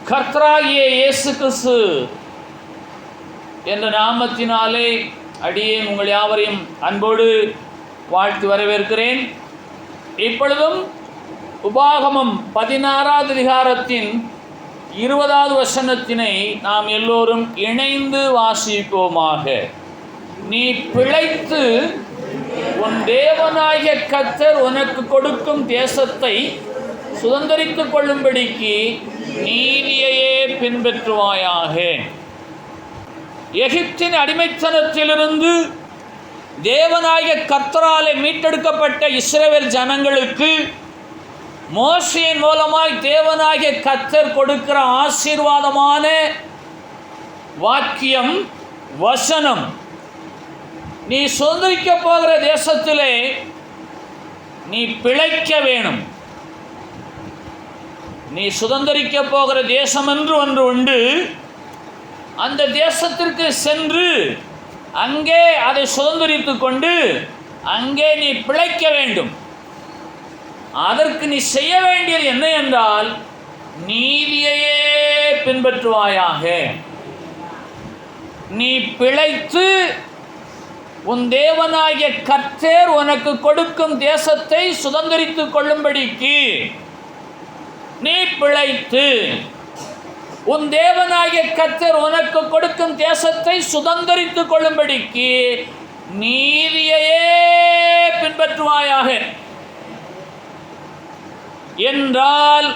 கர்த்தராகிய இயேசு கிறிஸ்து என்ற நாமத்தினாலே அடியேன் உங்கள் யாவரையும் அன்போடு வாழ்த்து வரவேற்கிறேன். இப்பொழுதும் உபாகமம் 16வது அதிகாரத்தின் 20வது வசனத்தினை நாம் எல்லோரும் இணைந்து வாசிப்போமாக. நீ பிழைத்து உன் தேவனாகிய கர்த்தர் உனக்கு கொடுக்கும் தேசத்தை சுதந்தரித்துக் கொள்ளும்படிக்கு நீதியையே பின்பற்றுவாயாக. எகிப்தின் அடிமைத்தனத்திலிருந்து தேவனாகிய கர்த்தராலே மீட்டெடுக்கப்பட்ட இஸ்ரவேல் ஜனங்களுக்கு மோசேயின் மூலமாய் தேவனாகிய கர்த்தர் கொடுக்கிற ஆசீர்வாதமான வாக்கியம் வசனம், நீ சுதந்திரிக்க போகிற தேசத்திலே நீ பிழைக்க வேணும். நீ சுதந்திரிக்க போகிற தேசம் என்று ஒன்று உண்டு. அந்த தேசத்திற்கு சென்று அங்கே அதை சுதந்திரித்து கொண்டு அங்கே நீ பிழைக்க வேண்டும். அதற்கு நீ செய்ய வேண்டியது என்ன என்றால், நீதியையே பின்பற்றுவாயாக. நீ பிழைத்து உன் தேவனாகிய கர்த்தர் உனக்கு கொடுக்கும் தேசத்தை சுதந்திரித்துக் கொள்ளும்படிக்கு நீ பிழைத்து உன் தேவனாகிய கர்த்தர் உனக்கு கொடுக்கும் தேசத்தை சுதந்திரித்துக் கொள்ளும்படிக்கு நீதியையே பின்பற்றுவாயாக என்றால்,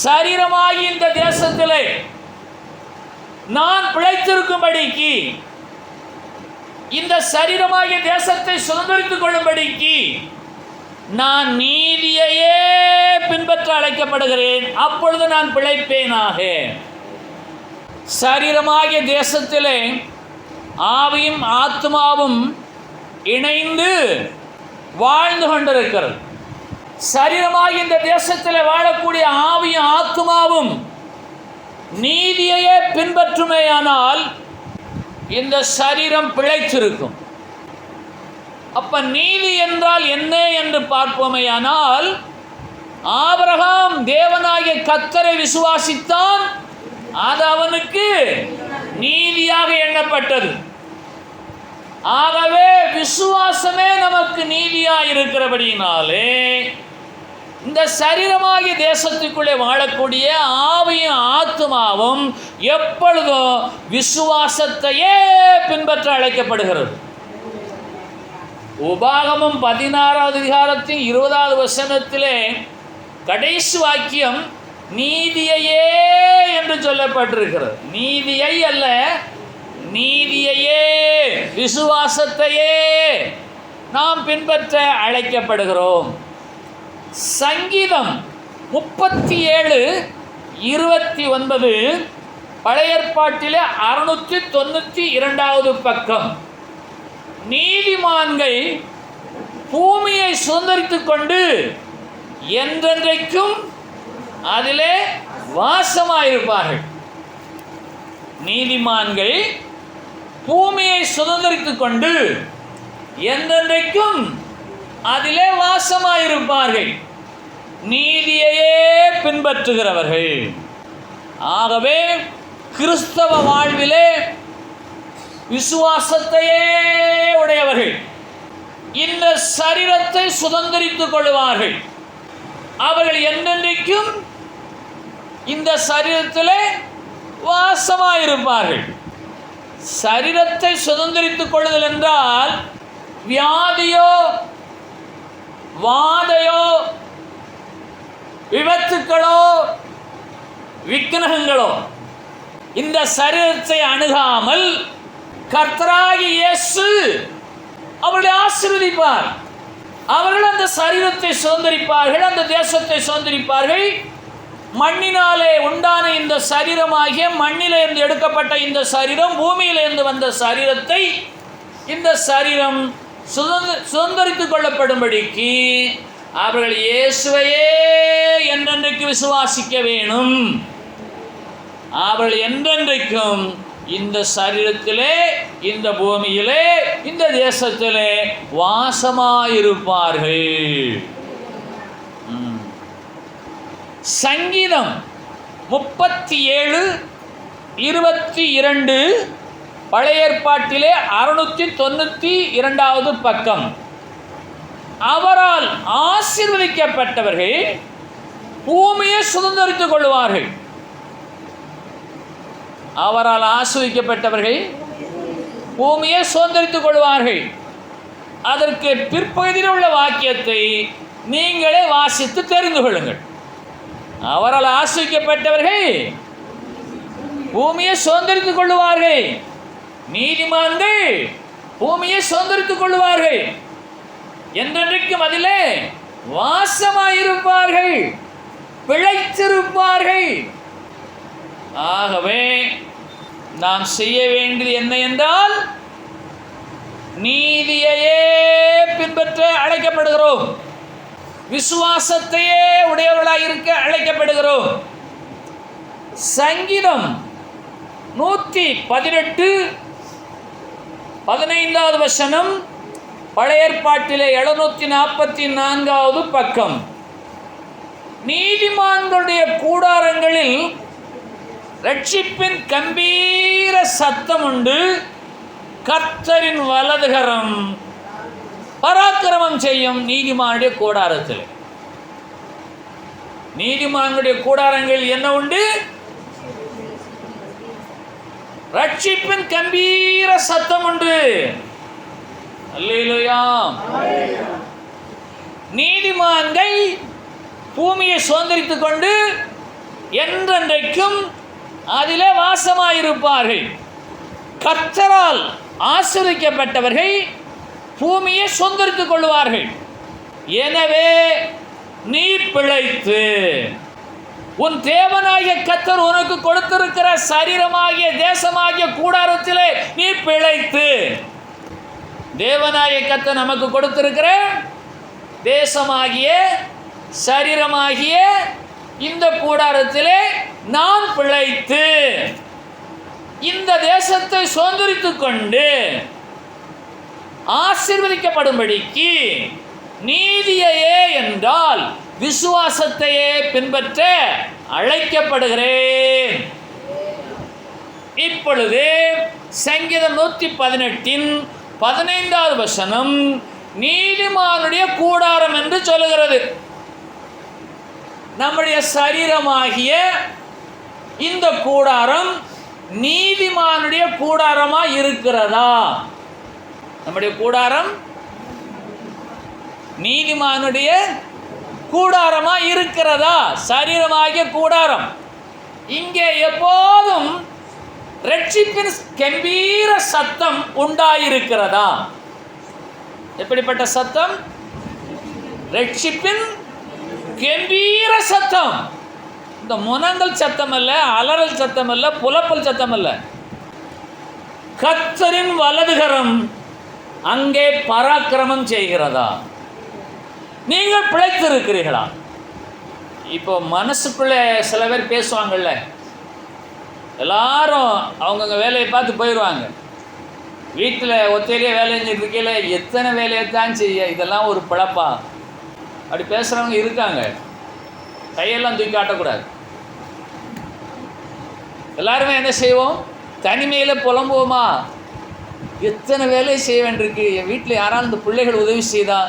சரீரமாகி இந்த தேசத்திலே நான் பிழைத்திருக்கும்படிக்கு, இந்த சரீரமாகிய தேசத்தை சுதந்திரித்துக் கொள்ளும்படிக்கு நான் நீதியையே பின்பற்ற அழைக்கப்படுகிறேன். அப்பொழுது நான் பிழைப்பேனாக. சரீரமாகிய தேசத்திலே ஆவியும் ஆத்மாவும் இணைந்து வாழ்ந்து கொண்டிருக்கிறது. சரீரமாகிய இந்த தேசத்தில் வாழக்கூடிய ஆவியும் ஆத்மாவும் நீதியையே பின்பற்றுமேயானால் இந்த சரீரம் பிழைத்திருக்கும். அப்ப நீதி என்றால் என்ன என்று பார்ப்போமேயானால், ஆபிரகாம் தேவனாகிய கர்த்தரை விசுவாசித்தான், அது அவனுக்கு நீதியாக எண்ணப்பட்டது. ஆகவே விசுவாசமே நமக்கு நீதியாக இருக்கிறபடியினாலே இந்த சரீரமாகிய தேசத்துக்குள்ளே வாழக்கூடிய ஆவியும் ஆத்மாவும் எப்பொழுதும் விசுவாசத்தையே பின்பற்ற அழைக்கப்படுகிறது. உபாகமம் 16வது அதிகாரத்தின் 20வது வசனத்திலே கடைசி வாக்கியம் நீதியையே என்று சொல்லப்பட்டிருக்கிறது. நீதியை அல்ல, நீதியையே, விசுவாசத்தையே நாம் பின்பற்ற அழைக்கப்படுகிறோம். சங்கீதம் 37:29 பழைய ஏற்பாட்டிலே 692வது பக்கம். நீதிமான்கள் பூமியை சுதந்திரித்துக் கொண்டு என்றென்றைக்கும் அதிலே வாசமாயிருப்பார்கள். நீதிமான்கள் பூமியை சுதந்திரித்துக் கொண்டு என்றென்றைக்கும் அதிலே வாசமாயிருப்பார்கள். நீதியையே பின்பற்றுகிறவர்கள். ஆகவே கிறிஸ்தவ வாழ்விலே விசுவாசத்தையே உடையவர்கள் இந்த சரீரத்தை சுதந்திரித்துக் கொள்வார்கள். அவர்கள் என்றென்றைக்கும் இந்த சரீரத்திலே வாசமாயிருப்பார்கள். சரீரத்தை சுதந்திரித்துக் கொள்ளுதல் என்றால் வியாதியோ வாதையோ விபத்துக்களோ விக்னங்களோ இந்த சரீரத்தை அணுகாமல் கர்த்தராகிய இயேசு அவர்களை ஆசீர்வதிப்பார். அவர்கள் அந்த சரீரத்தை சுதந்திரிப்பார்கள், அந்த தேசத்தை சுதந்திரிப்பார்கள். மண்ணினாலே உண்டான இந்த சரீரமாகிய மண்ணிலிருந்து எடுக்கப்பட்ட இந்த சரீரம், பூமியிலிருந்து வந்த சரீரத்தை இந்த சரீரம் சுதந்திரித்துக் கொள்ளப்படும்படிக்கு அவர்கள் இயேசுவையே என்றென்றைக்கு விசுவாசிக்க வேணும். அவர்கள் என்றென்றைக்கும் இந்த சரீரத்திலே, இந்த பூமியிலே, இந்த தேசத்திலே வாசமாயிருப்பார்கள். சங்கீதம் 37:22 பழைய ஏற்பாட்டிலே 692 பக்கம். அவரால் ஆசீர்வதிக்கப்பட்டவர்கள் பூமியை சுதந்தரித்துக் கொள்வார்கள். அவரால் ஆசீர்வதிக்கப்பட்டவர்கள் பூமியை சுதந்தரித்துக் கொள்வார்கள். அதற்கு பிற்பகுதியில் உள்ள வாக்கியத்தை நீங்களே வாசித்து தெரிந்து கொள்ளுங்கள். அவரால் ஆசீர்வதிக்கப்பட்டவர்கள் பூமியை சுதந்தரித்துக் கொள்வார்கள். நீதிமான்கள் பூமியை சுதந்தரித்துக் கொள்வார்கள். என்றென்றைக்கும் அதிலே வாசமாயிருப்பார்கள், பிழைத்திருப்பார்கள். ஆகவே நாம் செய்ய வேண்டியது என்ன என்றால், நீதியையே பின்பற்ற அழைக்கப்படுகிறோம். விசுவாசத்தையே உடையவர்களாக இருக்க அழைக்கப்படுகிறோம். சங்கீதம் 118:15 பழைய ஏற்பாட்டிலே 744 பக்கம். நீதிமான்களுடைய கூடாரங்களில் ரட்சிப்பின் கம்பீர சத்தம் உண்டு, கர்த்தரின் வலதுகரம் பராக்கிரமம் செய்யும். நீதிமானுடைய கூடாரத்தில், நீதிமான்களுடைய கூடாரங்கள் என்ன உண்டு? ரட்சிப்பின் கம்பீர சத்தம் உண்டு. அல்லேலூயா. நீதிமான்கள் பூமியை சுதந்தரித்துக் கொண்டு என்றென்றைக்கும் அதிலே வாசமாயிருப்பார்கள். கர்த்தரால் ஆசீர்வதிக்கப்பட்டவர்கள் பூமியை சுதந்தரித்துக் கொள்வார்கள். எனவே நீ பிழைத்து உன் தேவனாகிய கர்த்தர் உனக்கு கொடுத்திருக்கிற சரீரமாகிய தேசமாகிய கூடாரத்திலே நீ பிழைத்து, தேவனாகிய கர்த்தர் நமக்கு கொடுத்திருக்கிற தேசமாகிய சரீரமாகிய இந்த கூடாரத்திலே நாம் பிழைத்து இந்த தேசத்தை சுதந்தரித்துக் கொண்டு ஆசீர்வதிக்கப்படும்படிக்கு நீதியையே என்றால் விசுவாசத்தையே பின்பற்ற அழைக்கப்படுகிறேன். இப்பொழுது சங்கீதம் 118:15 நீதிமானுடைய கூடாரம் என்று சொல்லுகிறது. நம்முடைய சரீரமாகிய இந்த கூடாரம் நீதிமானுடைய கூடாரமா இருக்கிறதா? நம்முடைய கூடாரம் நீதிமானுடைய கூடாரமா இருக்கிறதா? சரீரமாகிய கூடாரம். இங்கே எப்போதும் ரட்சிப்பின் கம்பீர சத்தம் உண்டாயிருக்கிறதா? எப்படிப்பட்ட சத்தம்? ரட்சிப்பின் கம்பீர சத்தம். இந்த முனங்கல் சத்தம் அல்ல, அலறல் சத்தம் அல்ல, புலப்பல் சத்தம் அல்ல. கர்த்தரின் வலதுகரம் அங்கே பராக்கிரமம் செய்கிறதா? நீங்கள் பிழைத்திருக்கிறீர்களா? இப்போ மனசுக்குள்ளே சில பேர் பேசுவாங்கள்ல, எல்லாரும் அவங்கவுங்க வேலையை பார்த்து போயிடுவாங்க. வீட்டில் ஒத்தையிலே வேலை செஞ்சுட்டு இருக்கையில் எத்தனை வேலையை தான் செய்ய, இதெல்லாம் ஒரு பிழப்பா? அப்படி பேசுகிறவங்க இருக்காங்க. கையெல்லாம் தூக்கி காட்டக்கூடாது. எல்லாருமே என்ன செய்வோம்? தனிமையில் புலம்புவோமா? எத்தனை வேலையை செய்ய வேண்டியிருக்கு. என் வீட்டில் யாராலும் இந்த பிள்ளைகள் உதவி செய்தா,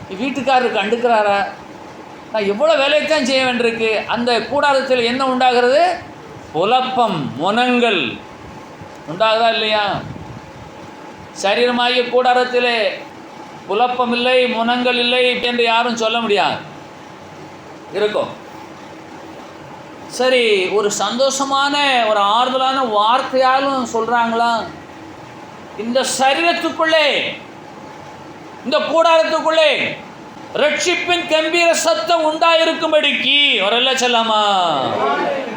என் வீட்டுக்காரருக்கு கண்டுக்கிறாரா, நான் எவ்வளோ வேலையைத்தான் செய்ய வேண்டியிருக்கு. அந்த கூடாரத்தில் என்ன உண்டாகிறது? புலப்பம், முனங்கள் உண்டாகுதா இல்லையா? சரீரமாகிய கூடாரத்திலே புலப்பம் இல்லை, முனங்கள் இல்லை என்று யாரும் சொல்ல முடியாது. இருக்கும். சரி, ஒரு சந்தோஷமான ஒரு ஆறுதலான வார்த்தையாலும் சொல்கிறாங்களா? இந்த சரீரத்துக்குள்ளே, இந்த கூடாரத்துக்குள்ளே ரட்சிப்பின் கம்பீர சத்தம் உண்டாயிருக்கும்படிக்கு ஒரு சொல்லாமா,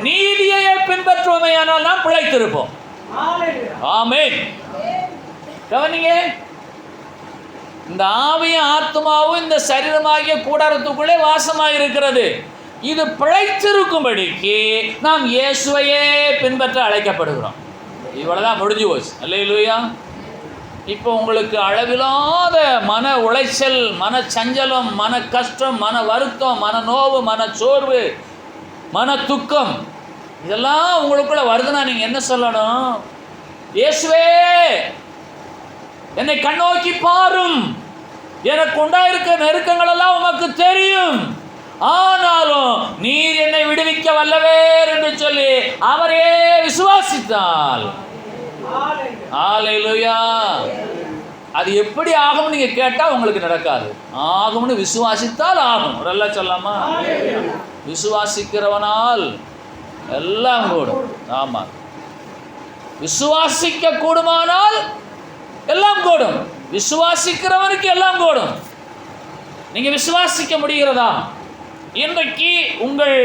நீதியை பின்பற்றுவோமையானால் நாம் பிழைத்திருப்போம். ஆமென். கவனிங்க, இந்த ஆவியும் ஆத்மாவும் இந்த சரீரமாகிய கூடாரத்துக்குள்ளே வாசமாக இருக்கிறது. இது பிழைத்திருக்கும்படிக்கு நாம் இயேசுவையே பின்பற்ற அழைக்கப்படுகிறோம். இவ்வளவுதான், முடிஞ்சு போச்சு. அல்லேலூயா. இப்போ உங்களுக்கு அளவில்லாத மன உளைச்சல், மன சஞ்சலம், மன கஷ்டம், மன வருத்தம், மன நோவு, மன சோர்வு மன துக்கம், இதெல்லாம் உங்களுக்குள்ள வருதுன்னா நீங்கள் என்ன சொல்லணும்? இயேசுவே, என்னை கண்ணோக்கி பாரும், எனக்கு உண்டாயிருக்க நெருக்கங்கள் எல்லாம் உமக்கு தெரியும், ஆனாலும் நீர் என்னை விடுவிக்க வல்லவர் என்று சொல்லி அவரே விசுவாசித்தால், ஹல்லேலூயா. அது எப்படி ஆகும் நீங்க கேட்டா உங்களுக்கு நடக்காது. ஆகும்னு விசுவாசித்தால் ஆகும். எல்லாம் சொல்லாமா? விசுவாசிக்கிறவனால் எல்லாம் கூடும். ஆமா, விசுவாசிக்க கூடுமானால் எல்லாம் கூடும். விசுவாசிக்கிறவனுக்கு எல்லாம் கூடும். நீங்க விசுவாசிக்க முடிகிறதா? இன்றைக்கு உங்கள்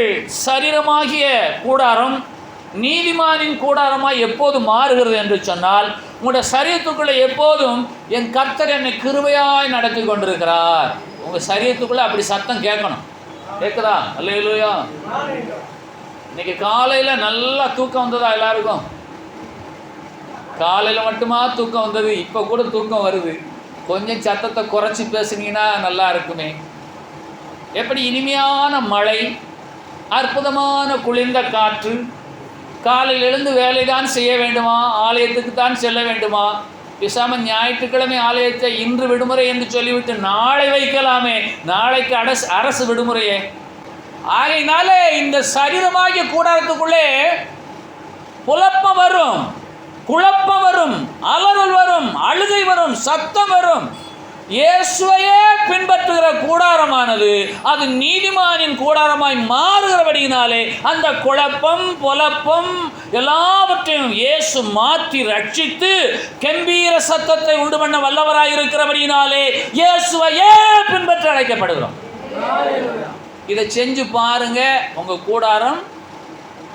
சரீரமாகிய கூடாரம் நீதிமானின் கூடாரமாய் எப்போது மாறுகிறது என்று சொன்னால், உங்களுடைய சரீரத்துக்குள்ளே எப்போதும் என் கர்த்தர் என்னை கிருபையாய் நடத்தி கொண்டிருக்கிறார். உங்கள் சரீரத்துக்குள்ளே அப்படி சத்தம் கேட்கணும். கேட்குதா? அல்லேலூயா. இன்னைக்கு காலையில் நல்லா தூக்கம் வந்ததா எல்லாருக்கும்? காலையில் மட்டுமா தூக்கம் வந்தது? இப்போ கூட தூக்கம் வருது. கொஞ்சம் சத்தத்தை குறைச்சி பேசுனீங்கன்னா நல்லா இருக்குமே. எப்படி இனிமையான மழை, அற்புதமான குளிர்ந்த காற்று. காலையில் எழுந்து வேலை தான் செய்ய வேண்டுமா? ஆலயத்துக்கு தான் செல்ல வேண்டுமா? பேசாமல் ஞாயிற்றுக்கிழமை ஆலயத்தை இன்று விடுமுறை என்று சொல்லிவிட்டு நாளை வைக்கலாமே. நாளைக்கு அரசு விடுமுறையே. ஆகையினாலே இந்த சரீரமாகிய கூடாரத்துக்குள்ளே குழப்பம் வரும், குழப்பம் வரும், அலறல் வரும், அழுகை வரும், சத்தம் வரும். இயேசுவையே பின்பற்றுகிற கூடாரமானது அது நீதிமானின் கூடாரமாய் மாறுகிறபடியினாலே அந்த குழப்பம் பொலப்பம் எல்லாவற்றையும் இயேசு மாற்றி ரட்சித்து கம்பீர சத்தத்தை உண்டு பண்ண வல்லவராய் இருக்கிறபடியினாலே இயேசுவையே பின்பற்ற அழைக்கப்படுகிறோம். இதை செஞ்சு பாருங்க, உங்க கூடாரம்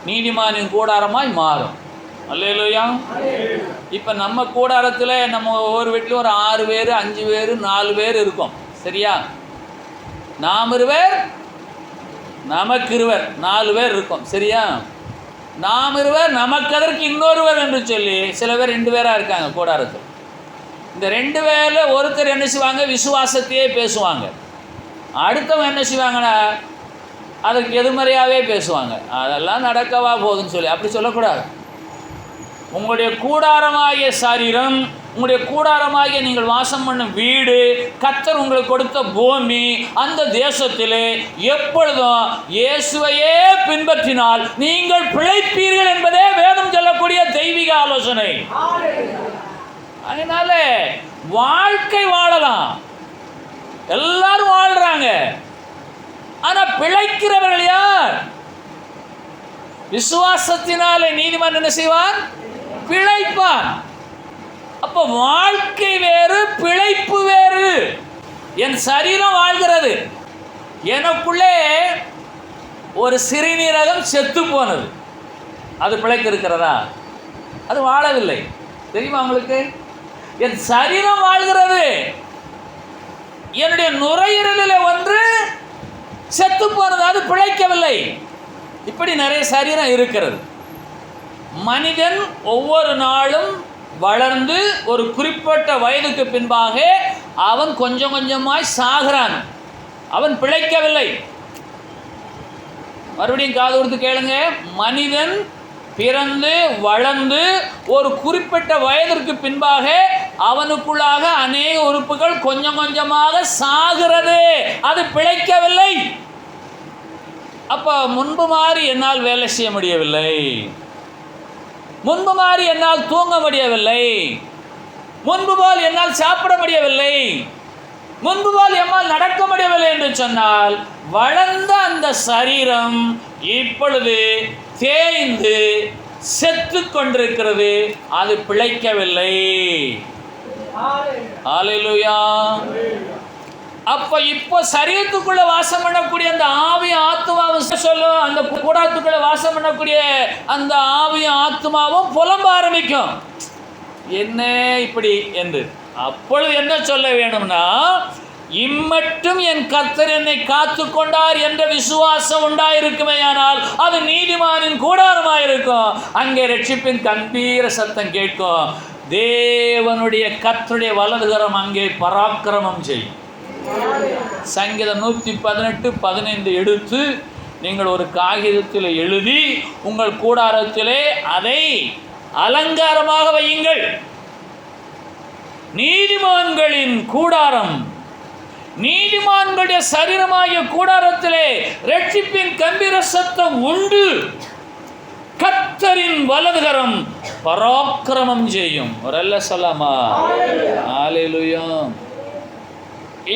நீதிமானின் கூடாரமாய் மாறும். அல்லேலூயா. இப்போ நம்ம கூடாரத்தில் நம்ம ஒவ்வொரு வீட்டிலும் ஒரு 6 பேர் 5 பேர் 4 பேர் இருக்கோம். சரியா? நாம் இருவர் நமக்கு இருவர் 4 பேர் இருக்கோம். சரியா? நாம் இருவர் நமக்கு அதற்கு இன்னொருவர் என்று சொல்லி சில பேர் 2 பேராக இருக்காங்க கூடாரத்தில். இந்த 2 பேரில் ஒருத்தர் என்ன செய்வாங்க? விசுவாசத்தையே பேசுவாங்க. அடுத்தவங்க என்ன செய்வாங்கன்னா அதற்கு எதிர்மறையாகவே பேசுவாங்க. அதெல்லாம் நடக்கவா போகுதுன்னு சொல்லி அப்படி சொல்லக்கூடாது. உங்களுடைய கூடாரமாகிய சரீரம், உங்களுடைய கூடாரமாகிய நீங்கள் வாசம் பண்ணும் வீடு, கர்த்தர் உங்களுக்கு கொடுத்த பூமி, அந்த தேசத்திலே எப்பொழுதும் இயேசுவையே பின்பற்றினால் நீங்கள் பிழைப்பீர்கள் என்பதே வேதம் சொல்லக்கூடிய தெய்வீக ஆலோசனை. அதனால வாழ்க்கை வாழலாம், எல்லாரும் வாழ்றாங்க. ஆனா பிழைக்கிறவர்கள் யார்? விசுவாசத்தினாலே நீதிமான் என்ன செய்வான்? பிழைப்பான். அப்போ வாழ்க்கை வேறு, பிழைப்பு வேறு. என் சரீரம் வாழ்கிறது, எனக்குள்ளே ஒரு சிறுநீரகம் செத்து போனது, அது பிழைக்க இருக்கிறதா? அது வாழவில்லை. தெரியுமா உங்களுக்கு? என் சரீரம் வாழ்கிறது, என்னுடைய நுரையீரலில் ஒன்று செத்து போனது, அது பிழைக்கவில்லை. இப்படி நிறைய சரீரம் இருக்கிறது. மனிதன் ஒவ்வொரு நாளும் வளர்ந்து ஒரு குறிப்பிட்ட வயதுக்கு பின்பாக அவன் கொஞ்சம் கொஞ்சமாய் சாகிறான். அவன் பிழைக்கவில்லை. மறுபடியும் காது கொடுத்து கேளுங்க. மனிதன் பிறந்து வளர்ந்து ஒரு குறிப்பிட்ட வயதிற்கு பின்பாக அவனுக்குள்ளாக அநேக உறுப்புகள் கொஞ்சம் கொஞ்சமாக சாகிறது, அது பிழைக்கவில்லை. அப்போ முன்பு மாதிரி என்னால் வேலை செய்ய முடியவில்லை, முன்பு மாதிரி என்னால் தூங்க முடியவில்லை, முன்பு போல் என்னால் சாப்பிட முடியவில்லை, முன்பு போல் என்னால் நடக்க முடியவில்லை என்று சொன்னால் வளர்ந்த அந்த சரீரம் இப்பொழுது தேய்ந்து செத்து கொண்டிருக்கிறது, அது பிழைக்கவில்லை. ஹல்லேலூயா. அப்ப இப்போ சரீரத்துக்குள்ள வாசம் பண்ணக்கூடிய அந்த ஆவியும் ஆத்மாவும் சொல்லும், அந்த கூடாரத்துக்குள்ள வாசம் பண்ணக்கூடிய அந்த ஆவியும் ஆத்மாவும் புலம்ப ஆரம்பிக்கும், என்ன இப்படி என்று. அப்பொழுது என்ன சொல்ல வேணும்னா, இம்மட்டும் என் கர்த்தர் என்னை காத்து கொண்டார் என்ற விசுவாசம் உண்டாயிருக்குமேயானால் அது நீதிமானின் கூடாரமாயிருக்கும். அங்கே ரட்சிப்பின் கம்பீர சத்தம் கேட்கும். தேவனுடைய கர்த்தருடைய வலதுகரம் அங்கே பராக்கிரமம் செய்யும். சங்கீதம் 118:15 எடுத்து நீங்கள் ஒரு காகிதத்தில் எழுதி உங்கள் கூடாரத்திலே அதை அலங்காரமாக வையுங்கள். நீதிமான்களின் கூடாரம், நீதிமான்களுடைய சரீரமாகிய கூடாரத்திலே ரட்சிப்பின் கம்பீர சத்தம் உண்டு. கர்த்தரின் வலதுகரம் பராக்கிரமம் செய்யும். ஒரு அல்ல சொல்லாமா? ஹல்லேலூயா.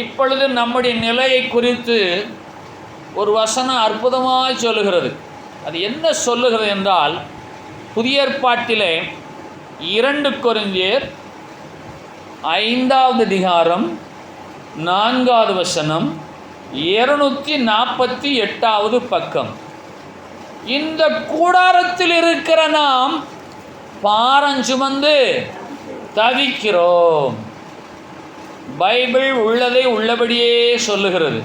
இப்பொழுது நம்முடைய நிலையை குறித்து ஒரு வசனம் அற்புதமாய் சொல்லுகிறது. அது என்ன சொல்லுகிறது என்றால், புதிய ஏற்பாட்டிலே 2 கொரிந்தியர் 5வது அதிகாரம் 4வது வசனம் 248வது பக்கம். இந்த கூடாரத்தில் இருக்கிற நாம் பாரஞ்சுமந்து தவிக்கிறோம். பைபிள் உள்ளதை உள்ளபடியே சொல்லுகிறது.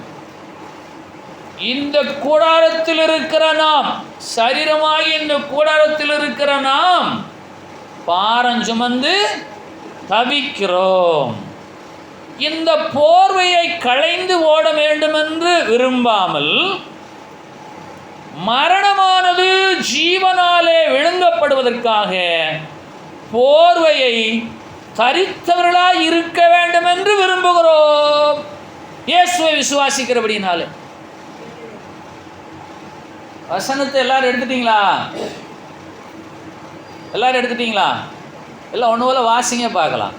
இந்த கூடாரத்தில் இருக்கிற நாம், சரீரமாகி இந்த கூடாரத்தில் இருக்கிற நாம் பாரஞ்சுமந்து தவிக்கிறோம். இந்த போர்வையை களைந்து ஓட வேண்டுமென்று விரும்பாமல், மரணமானது ஜீவனாலே விழுங்கப்படுவதற்காக போர்வையை தரித்தவர்களாய் இருக்க வேண்டும் என்று விரும்புகிறோம். இயேசுவை விசுவாசிக்கிறபடினாலே. வசனத்தை எல்லாரும் எடுத்துட்டீங்களா? எல்லாரும் எடுத்துட்டீங்களா? எல்லாம் ஒன்று போல வாசிங்க பார்க்கலாம்.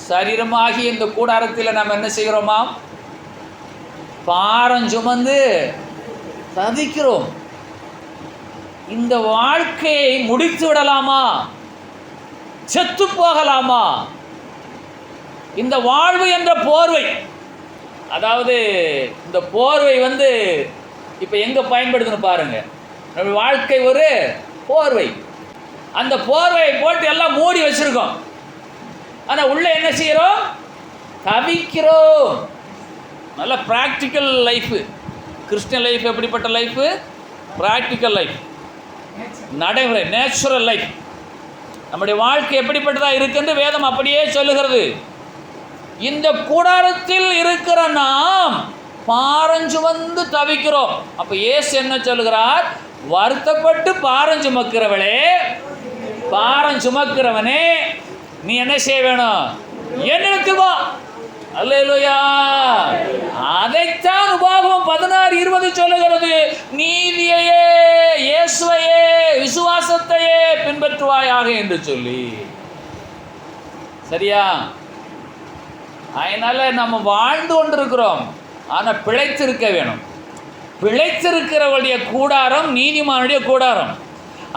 சரீரமாகி இந்த கூடாரத்தில் நாம் என்ன செய்கிறோமா? பாரஞ்சுமந்து தவிக்கிறோம். இந்த வாழ்க்கையை முடித்து விடலாமா? செத்து போகலாமா? இந்த வாழ்வு என்ற போர்வை, அதாவது இந்த போர்வை இப்போ எங்கே பயன்படுதுன்னு பாருங்க. நம்ம வாழ்க்கை ஒரு போர்வை. அந்த போர்வையை போட்டு எல்லாம் மூடி வச்சிருக்கோம். ஆனால் உள்ளே என்ன செய்கிறோம்? தவிக்கிறோம். நல்ல ப்ராக்டிக்கல் லைஃபு. கிறிஸ்டியன் லைஃப் எப்படிப்பட்ட லைஃபு? ப்ராக்டிக்கல் லைஃப், நடைமுறை, நேச்சுரல் லைஃப். நம்முடைய வாழ்க்கை எப்படிப்பட்டதாக இருக்குன்னு வேதம் அப்படியே சொல்லுகிறது. இந்த கூடாரத்தில் இருக்கிற நாம் பாரஞ்சுமந்து தவிக்கிறோம். அப்போ இயேசு என்ன சொல்லுகிறார்? வருத்தப்பட்டு பாரஞ்சுமக்கிறவளே, பாரஞ்சுமக்கிறவனே, நீ என்ன செய்ய வேணும்? என்னிடத்து வா. அல்லேலூயா. அதைத்தான் உபாகமம் 16:20 சொல்லுகிறது. நீதியையே, இயேசுவையே, விசுவாசத்தையே பின்பற்றுவாயாக என்று சொல்லி. சரியா? அதனால நம்ம வாழ்ந்து கொண்டிருக்கிறோம், ஆனால் பிழைத்திருக்க வேணும். பிழைத்திருக்கிறவருடைய கூடாரம் நீதிமானுடைய கூடாரம்.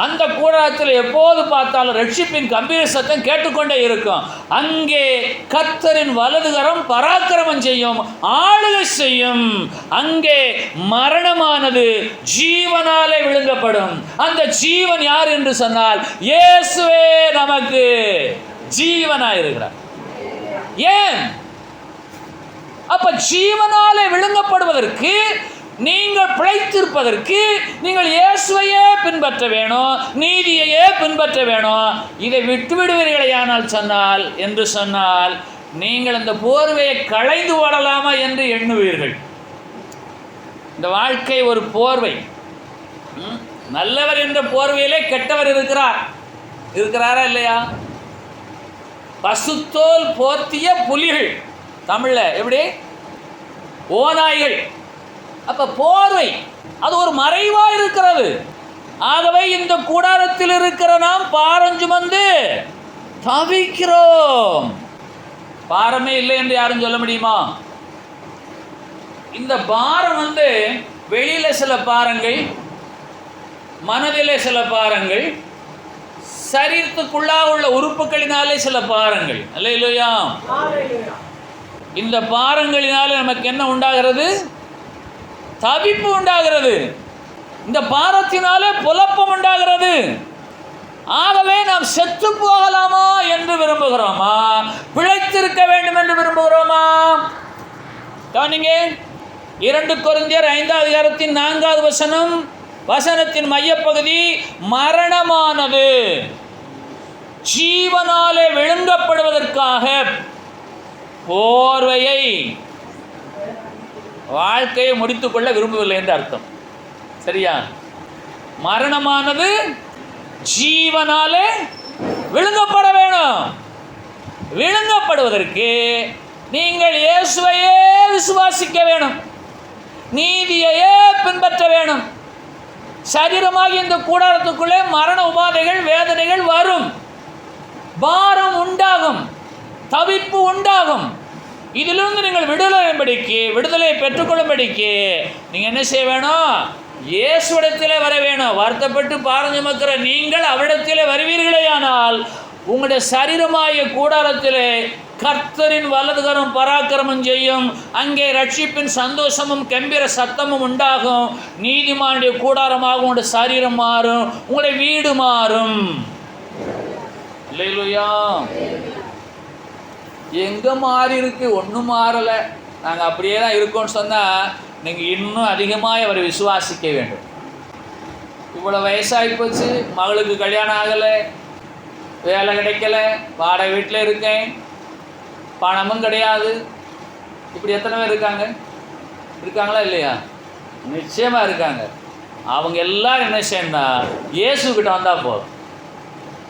அந்த கூடாரத்தில் எப்போது பார்த்தாலும் ரட்சிப்பின் கம்பீர சத்தம் கேட்டுக்கொண்டே இருக்கும். அங்கே கர்த்தரின் வலதுகரம் பராக்கிரமம் செய்யும், ஆளுகை செய்யும். அங்கே மரணமானது ஜீவனாலே விழுங்கப்படும். அந்த ஜீவன் யார் என்று சொன்னால் இயேசுவே நமக்கு ஜீவனாய் இருக்கிறார். ஏன்? அப்ப ஜீவனாலே விழுங்கப்படுவதற்கு, நீங்கள் பிழைத்திருப்பதற்கு நீங்கள் இயேசுவையே பின்பற்ற வேணும், நீதியையே பின்பற்ற வேணும். இதை விட்டுவிடுவீர்களேயானால் சொன்னால் என்று சொன்னால் நீங்கள் அந்த போர்வையை களைந்து ஓடலாமா என்று எண்ணுவீர்கள். இந்த வாழ்க்கை ஒரு போர்வை. நல்லவர் என்ற போர்வையிலே கெட்டவர் இருக்கிறாரா இல்லையா? பசுத்தோல் போர்த்திய புலிகள், தமிழ்ல எப்படி? ஓநாய்கள். அப்ப போர்வை அது ஒரு மறைவா இருக்கிறது. ஆகவே இந்த கூடாரத்தில் இருக்கிற நாம் பாரஞ்சுமந்து தவிக்கிறோம். பாரமே இல்லை என்று யாரும் சொல்ல முடியுமா? இந்த பாரம் வெளியில சில பாரங்கள், மனதிலே சில பாரங்கள், சரீரத்துக்குள்ளாக உள்ள உறுப்புகளினாலே சில பாரங்கள். அல்லேலூயா. இந்த பாரங்களினாலே நமக்கு என்ன உண்டாகிறது? தவிப்பு உண்டாகிறது. இந்த பாரத்தினாலே புலப்பம் உண்டாகிறது. ஆகவே நாம் செத்து போகலாமா என்று விரும்புகிறோமா? பிழைத்திருக்க வேண்டும் என்று விரும்புகிறோமா? கவனிங்க, 2 கொரிந்தியர் 5வது அதிகாரத்தின் 4வது வசனம் வசனத்தின் மையப்பகுதி மரணமானது ஜீவனாலே விழுங்கப்படுவதற்காக போர்வையை வாழ்க்கையை முடித்துக்கொள்ள விரும்பவில்லை என்று அர்த்தம். சரியா? மரணமானது ஜீவனாலே விழுங்கப்பட வேணும். விழுங்கப்படுவதற்கு நீங்கள் இயேசுவையே விசுவாசிக்க வேணும், நீதியையே பின்பற்ற வேணும். சரீரமாகி இந்த கூடாரத்துக்குள்ளே மரண உபாதைகள், வேதனைகள் வரும், பாரம் உண்டாகும், தவிப்பு உண்டாகும். இதிலிருந்து நீங்கள் விடுதலை பெற்றுக்கொள்ளும்படிக்கு நீங்கள் என்ன செய்ய வேணும்? இயேசுவிடத்திலே வர வேணும். வருத்தப்பட்டு பாரம் சுமக்கிற நீங்கள் அவரிடத்திலே வருவீர்களேயானால் உங்களுடைய சரீரமாகிய கூடாரத்திலே கர்த்தரின் வலதுகரம் பராக்கிரமம் செய்யும். அங்கே ரட்சிப்பின் சந்தோஷமும் கம்பீர சத்தமும் உண்டாகும். நீதிமானுடைய கூடாரமாக உங்களுடைய சரீரம் மாறும், உங்களுடைய வீடு மாறும். அல்லேலூயா. எங்கே மாறி இருக்கு? ஒன்றும் மாறலை, நாங்கள் அப்படியே தான் இருக்கோன்னு சொன்னால் நீங்கள் இன்னும் அதிகமாக அவரை விசுவாசிக்க வேண்டும். இவ்வளோ வயசாகி போச்சு, மகளுக்கு கல்யாணம் ஆகலை, வேலை கிடைக்கல, வாடகை வீட்டில் இருக்கேன், பணமும் கிடையாது. இப்படி எத்தனை பேர் இருக்காங்களா இல்லையா? நிச்சயமாக இருக்காங்க. அவங்க எல்லோரும் என்ன செய்யணும்னா இயேசுக்கிட்ட வந்தால் போதும்.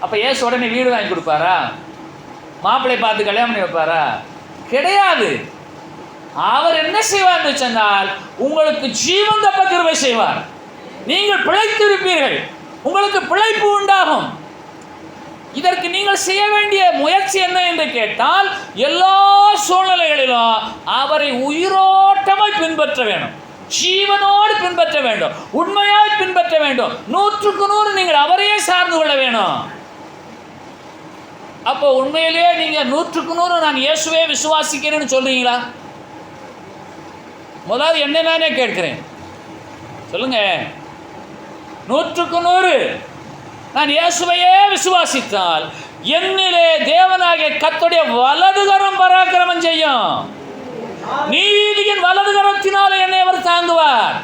அப்போ இயேசு உடனே வீடு வாங்கி கொடுப்பாரா? மாப்பிள்ளை பார்த்து கல்யாணம் பண்ணி வைப்பாரா? கிடையாது. அவர் என்ன செய்வார்னு சொன்னால் உங்களுக்கு ஜீவன் தப்ப கிருபை செய்வார். நீங்கள் பிழைத்திருப்பீர்கள், உங்களுக்கு பிழைப்பு உண்டாகும். இதற்கு நீங்கள் செய்ய வேண்டிய முயற்சி என்ன என்று கேட்டால், எல்லா சூழ்நிலைகளிலும் அவரை உயிரோட்டமாய் பின்பற்ற வேண்டும், ஜீவனோடு பின்பற்ற வேண்டும், உண்மையாய் பின்பற்ற வேண்டும். 100க்கு 100 நீங்கள் அவரையே சார்ந்து கொள்ள வேணும். அப்போ உண்மையிலேயே நீங்கள் 100க்கு 100 நான் இயேசுவே விசுவாசிக்கிறேன்னு சொல்றீங்களா? முதலாவது என்ன நானே கேட்கிறேன், சொல்லுங்க. 100க்கு 100 நான் இயேசுவையே விசுவாசித்தால் என்னிலே தேவனாகிய கர்த்தருடைய வலதுகரம் பராக்கிரமம் செய்யும். நீதியின் வலதுகரத்தினாலே என்னை அவர் தாங்குவார்.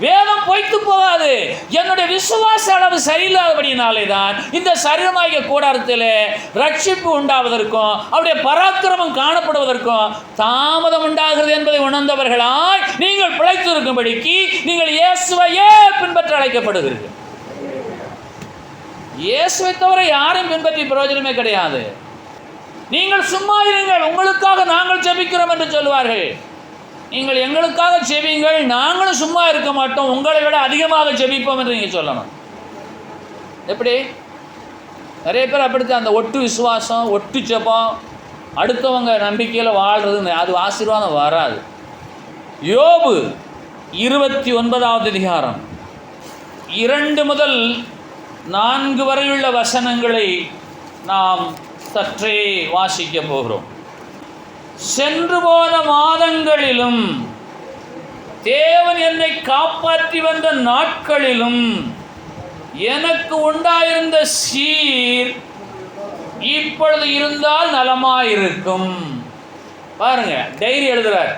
வேதம் பொய்த்து போகாது. என்னுடைய விசுவாச அளவு சரியில்லாதபடினாலே தான் இந்த சரீரமாகிய கூடாரத்திலே ரட்சிப்பு உண்டாவதற்கும் அவருடைய பராக்கிரமம் காணப்படுவதற்கும் தாமதம் உண்டாகிறது என்பதை உணர்ந்தவர்களாய் நீங்கள் பிழைத்திருக்கும்படிக்கு நீங்கள் இயேசுவையே பின்பற்ற அழைக்கப்படுகிறீர்கள். இயேசுவை தவிர யாரையும் பின்பற்றி பிரயோஜனமே கிடையாது. நீங்கள் சும்மா இருங்கள், உங்களுக்காக நாங்கள் ஜெபிக்கிறோம் என்று சொல்வார்கள். நீங்கள் எங்களுக்காக ஜெபிங்கள், நாங்களும் சும்மா இருக்க மாட்டோம், உங்களை விட அதிகமாக ஜெபிப்போம் என்று நீங்கள் சொல்லணும். எப்படி? நிறைய பேர் அப்படித்தான். அந்த ஒட்டு விசுவாசம், ஒட்டு ஜெபம், அடுத்தவங்க நம்பிக்கையில் வாழ்றதுன்னு அது ஆசீர்வாதம் வராது. யோபு 29வது அதிகாரம் 2 முதல் 4 வரையுள்ள வசனங்களை நாம் சற்றே வாசிக்க போகிறோம். சென்று போன மாதங்களிலும் தேவன் என்னை காப்பாற்றி வந்த நாட்களிலும் எனக்கு உண்டாயிருந்த சீர் இப்பொழுது இருந்தால் நலமாயிருக்கும். பாருங்க, டைரி எழுதுறார்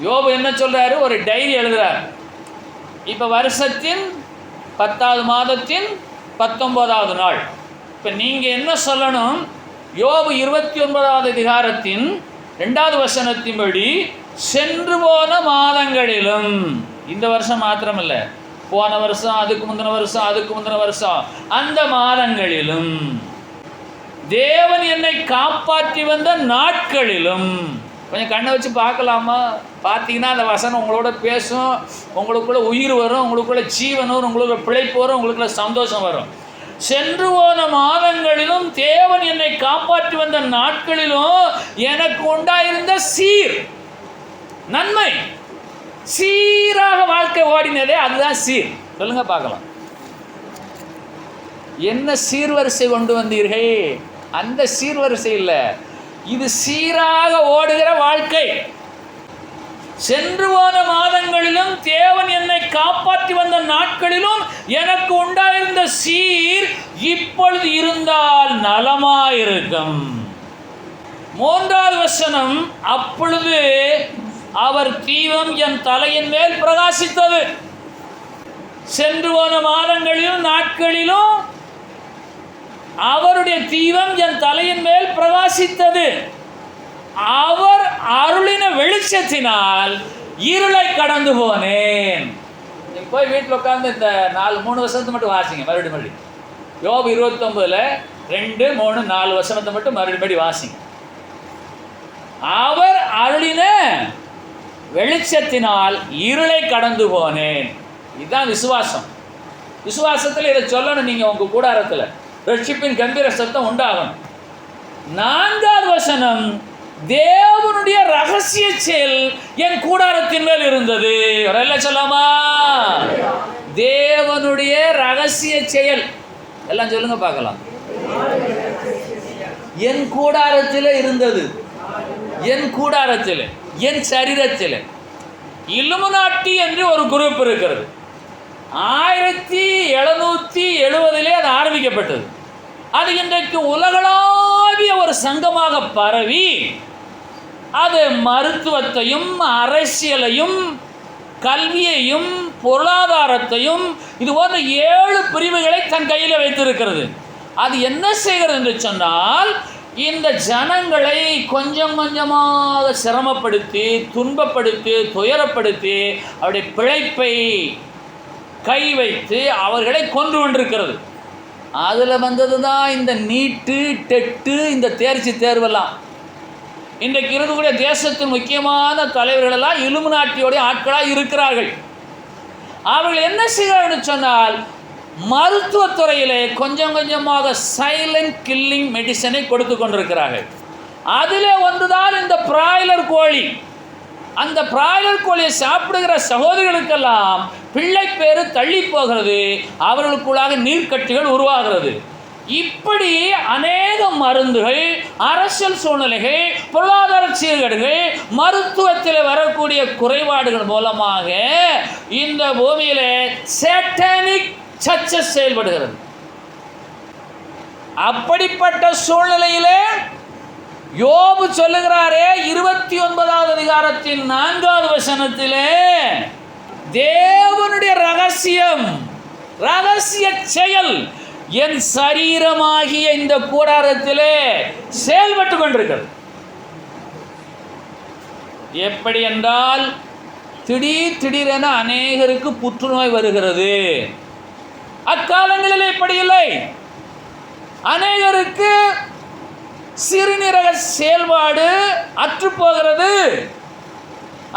யோபு. என்ன சொல்றாரு? ஒரு டைரி எழுதுறார். இப்போ வருஷத்தின் 10வது மாதத்தின் 19வது நாள். இப்போ நீங்கள் என்ன சொல்லணும்? யோபு 29வது அதிகாரத்தின் 2வது வசனத்தின்படி சென்று போன மாதங்களிலும், இந்த வருஷம் மாத்திரமில்லை, போன வருஷம், அதுக்கு முந்தின வருஷம், அதுக்கு முந்தின வருஷம், அந்த மாதங்களிலும் தேவன் என்னை காப்பாற்றி வந்த நாட்களிலும். கொஞ்சம் கண்ணை வச்சு பார்க்கலாமா? பார்த்தீங்கன்னா அந்த வசனம் உங்களோட பேசும், உங்களுக்குள்ள உயிர் வரும், உங்களுக்குள்ள ஜீவன் வரும், உங்களுக்குள்ள பிழைப்பு வரும், உங்களுக்குள்ள சந்தோஷம் வரும். சென்று போன மாதங்களிலும் தேவன் என்னை காப்பாற்றி வந்த நாட்களிலும் எனக்கு உண்டாயிருந்த சீர், நன்மை, சீராக வாழ்க்கை ஓடினதே அதுதான் சீர். சொல்லுங்க பார்க்கலாம். என்ன சீர்வரிசை கொண்டு வந்தீர்கள்? அந்த சீர்வரிசை இல்லை, இது சீராக ஓடுகிற வாழ்க்கை. சென்று போன மாதங்களிலும் தேவன் என்னை காப்பாற்றி வந்த நாட்களிலும் எனக்கு உண்டாயிருந்த சீர் இப்பொழுது இருந்தால் நலமாயிருக்கும். 3வது வசனம், அப்பொழுது அவர் தீபம் என் தலையின் மேல் பிரகாசித்தது. சென்று போன மாதங்களிலும் நாட்களிலும் அவருடைய தீபம் என் தலையின் மேல் பிரகாசித்தது. அவர் அருளின வெளிச்சத்தினால் இருளை கடந்து போனேன். போய் வீட்டில் உட்காந்து இந்த 3 வசனத்தை மட்டும் வாசிங்க மறுபடியும். யோபு 29 2, 3, 4 வசனத்தை மட்டும் மறுபடி வாசிங்க. அவர் அருளின வெளிச்சத்தினால் இருளை கடந்து போனேன். இதுதான் விசுவாசம். விசுவாசத்தில் இதை சொல்லணும். நீங்கள் உங்கள் கூடாரத்தில் ரட்சிப்பின் கம்பீர சத்தம் உண்டாகணும். 4வது வசனம், தேவனுடைய ரகசிய செயல் என் கூடாரத்தின் மேல் இருந்தது. எல்லாம் சொல்லாமா? தேவனுடைய ரகசிய செயல் எல்லாம் சொல்லுங்க பார்க்கலாம். என் கூடாரத்தில் இருந்தது. என் கூடாரத்தில், என் சரீரத்தில். இல்லுமினாட்டி என்று ஒரு குரூப் இருக்கிறது. 1770 அது ஆரம்பிக்கப்பட்டது. அது இன்றைக்கு உலகளாவிய ஒரு சங்கமாக பரவி அது மருத்துவத்தையும் அரசியலையும் கல்வியையும் பொருளாதாரத்தையும் இது போன்ற 7 பிரிவுகளை தன் கையில் வைத்திருக்கிறது. அது என்ன செய்கிறது என்று சொன்னால், இந்த ஜனங்களை கொஞ்சம் கொஞ்சமாக சிரமப்படுத்தி துன்பப்படுத்தி துயரப்படுத்தி அவருடைய பிழைப்பை கை வைத்து அவர்களை கொன்று கொண்டிருக்கிறது. அதில் வந்தது தான் இந்த நீட்டு டெட்டு இந்த தேர்ச்சி தேர்வெல்லாம். இன்றைக்கு இருக்கக்கூடிய தேசத்தின் முக்கியமான தலைவர்களெல்லாம் இல்லுமினாட்டியோடைய ஆட்களாக இருக்கிறார்கள். அவர்கள் என்ன செய்கிறார்கள் சொன்னால், மருத்துவத்துறையிலே கொஞ்சம் கொஞ்சமாக சைலண்ட் கில்லிங் மெடிசனை கொடுத்து கொண்டிருக்கிறார்கள். அதில் ஒன்றுதான் இந்த பிராய்லர் கோழி. அந்த பிராய்லர் கோழியை சாப்பிடுகிற சகோதரிகளுக்கெல்லாம் பிள்ளை பேரு தள்ளி போகிறது, அவர்களுக்குள்ளாக நீர்க்கட்டிகள் உருவாகிறது. இப்படி அநேக மருந்துகள், அரசியல் சூழ்நிலைகள், பொருளாதார சீர்கேடுகள், மருத்துவத்தில் வரக்கூடிய குறைபாடுகள் மூலமாக இந்த பூமியில சேட்டானிக் சர்ச்சஸ் செயல்படுகிறது. அப்படிப்பட்ட சூழ்நிலையிலே யோபு சொல்லுகிறாரே 29வது அதிகாரத்தின் 4வது வசனத்திலே, தேவனுடைய ரகசிய செயல் என் சரீரமாகிய இந்த கூடாரத்திலே செயல்பட்டு கொண்டிருக்கிறது. எப்படி என்றால், திடீரென அநேகருக்கு புற்றுநோய் வருகிறது. அக்காலங்களில் இப்படி இல்லை. அநேகருக்கு சிறுநீரக செயல்பாடு அற்றுப்போகிறது.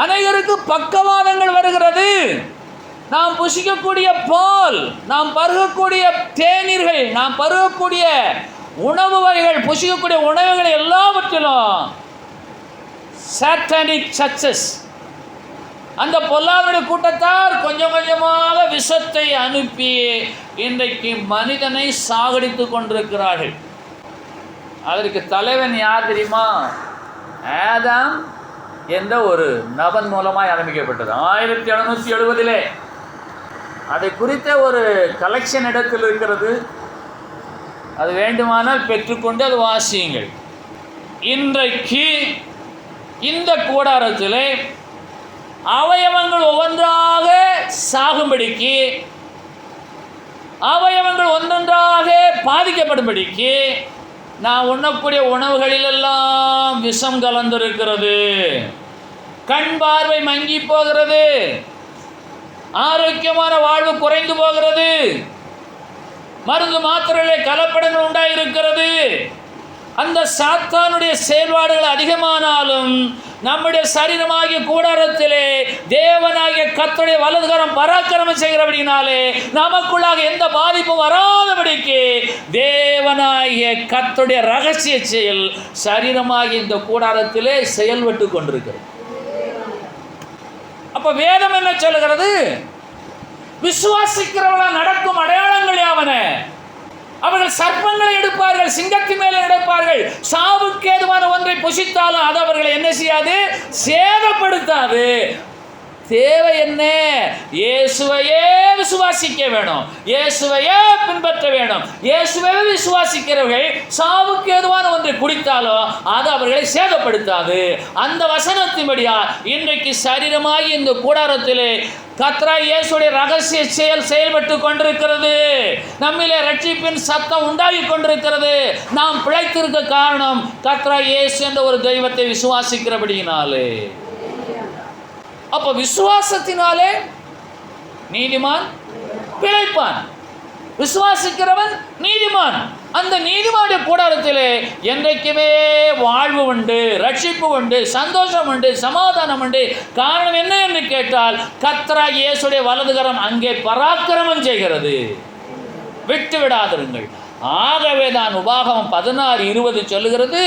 அநேகருக்கு பக்கவாதங்கள் வருகிறது. நாம் புசிக்கக்கூடிய பால், நாம் பருகக்கூடிய தேநீர்கள், நாம் பருகக்கூடிய உணவு வகைகள், புசிக்கக்கூடிய உணவுகள் எல்லாவற்றிலும் சாட்டானிக் சர்ச்சஸ், அந்த பொல்லாதவருடைய கூட்டத்தார் கொஞ்சம் கொஞ்சமாக விஷத்தை அனுப்பி இன்றைக்கு மனிதனை சாகடித்து கொண்டிருக்கிறார்கள். அதற்கு தலைவன் யார் தெரியுமா? ஆதாம் என்ற ஒரு நபன் மூலமாக ஆரம்பிக்கப்பட்டது 1770. அதை குறித்த ஒரு கலெக்ஷன் இடத்தில் இருக்கிறது. அது வேண்டுமானால் பெற்றுக்கொண்டு அது வாசியுங்கள். இன்றைக்கு இந்த கூடாரத்தில் அவயவங்கள் ஒவ்வொன்றாக சாகும்படிக்கு, அவயவங்கள் ஒன்றொன்றாக பாதிக்கப்படும்படிக்கு நான் உண்ணக்கூடிய உணவுகளிலெல்லாம் விஷம் கலந்திருக்கிறது. கண் பார்வை மங்கி போகிறது. ஆரோக்கியமான வாழ்வு குறைந்து போகிறது. மருந்து மாத்திரைகளை கலப்படங்கள் உண்டாயிருக்கிறது. அந்த சாத்தானுடைய செயல்பாடுகள் அதிகமானாலும் நம்முடைய சரீரமாகிய கூடாரத்திலே தேவனாகிய கர்த்தருடைய வலதுகரம் பராக்கிரமம் செய்கிறபடினாலே நமக்குள்ளாக எந்த பாதிப்பும் வராதபடிக்கு தேவனாகிய கர்த்தருடைய ரகசிய செயல் சரீரமாகிய இந்த கூடாரத்திலே செயல்பட்டு கொண்டிருக்கிறது. அப்ப வேதம் என்ன சொல்லுகிறது? விசுவாசிக்கிறவர்களால் நடக்கும் அடையாளங்கள் யாவன? அவர்கள் சர்ப்பங்களை எடுப்பார்கள், சிங்கத்தின் மேலே எடுப்பார்கள். சாவுக்கு ஏதுவான ஒன்றை புசித்தாலும் அது அவர்களை என்ன செய்யாது? சேதப்படுத்தாது. தேவை என்ன? இயேசுவையே விசுவாசிக்க வேணும், இயேசுவையே பின்பற்ற வேணும். இயேசுவை விசுவாசிக்கிறவர்கள் சாவுக்கு ஏதுவான ஒன்றை குடித்தாலும் அது அவர்களை சேதப்படுத்தாது. அந்த வசனத்தின்படியா இன்றைக்கு சரீரமாகி இந்த கூடாரத்திலே கர்த்தராகிய இயேசுடைய ரகசிய செயல்பட்டு கொண்டிருக்கிறது. நம்மிலே ரட்சிப்பின் சத்தம் உண்டாகி கொண்டிருக்கிறது. நாம் பிழைத்திருக்க காரணம் கர்த்தராகிய இயேசு என்ற ஒரு தெய்வத்தை விசுவாசிக்கிறபடியினாலே. அப்ப விசுவாசத்தினாலே நீதிமான் பிழைப்பான். விசுவாசிக்கிறவன் நீதிமான். அந்த நீதிமானுடைய கூடாரத்திலே என்றைக்குமே வாழ்வு உண்டு, ரட்சிப்பு உண்டு, சந்தோஷம் உண்டு, சமாதானம் உண்டு. காரணம் என்ன என்று கேட்டால் கர்த்தராகிய இயேசுடைய வலதுகரம் அங்கே பராக்கிரமம் செய்கிறது. விட்டு விடாதிருங்கள். ஆகவே தான் உபாகமம் 16:20 சொல்லுகிறது,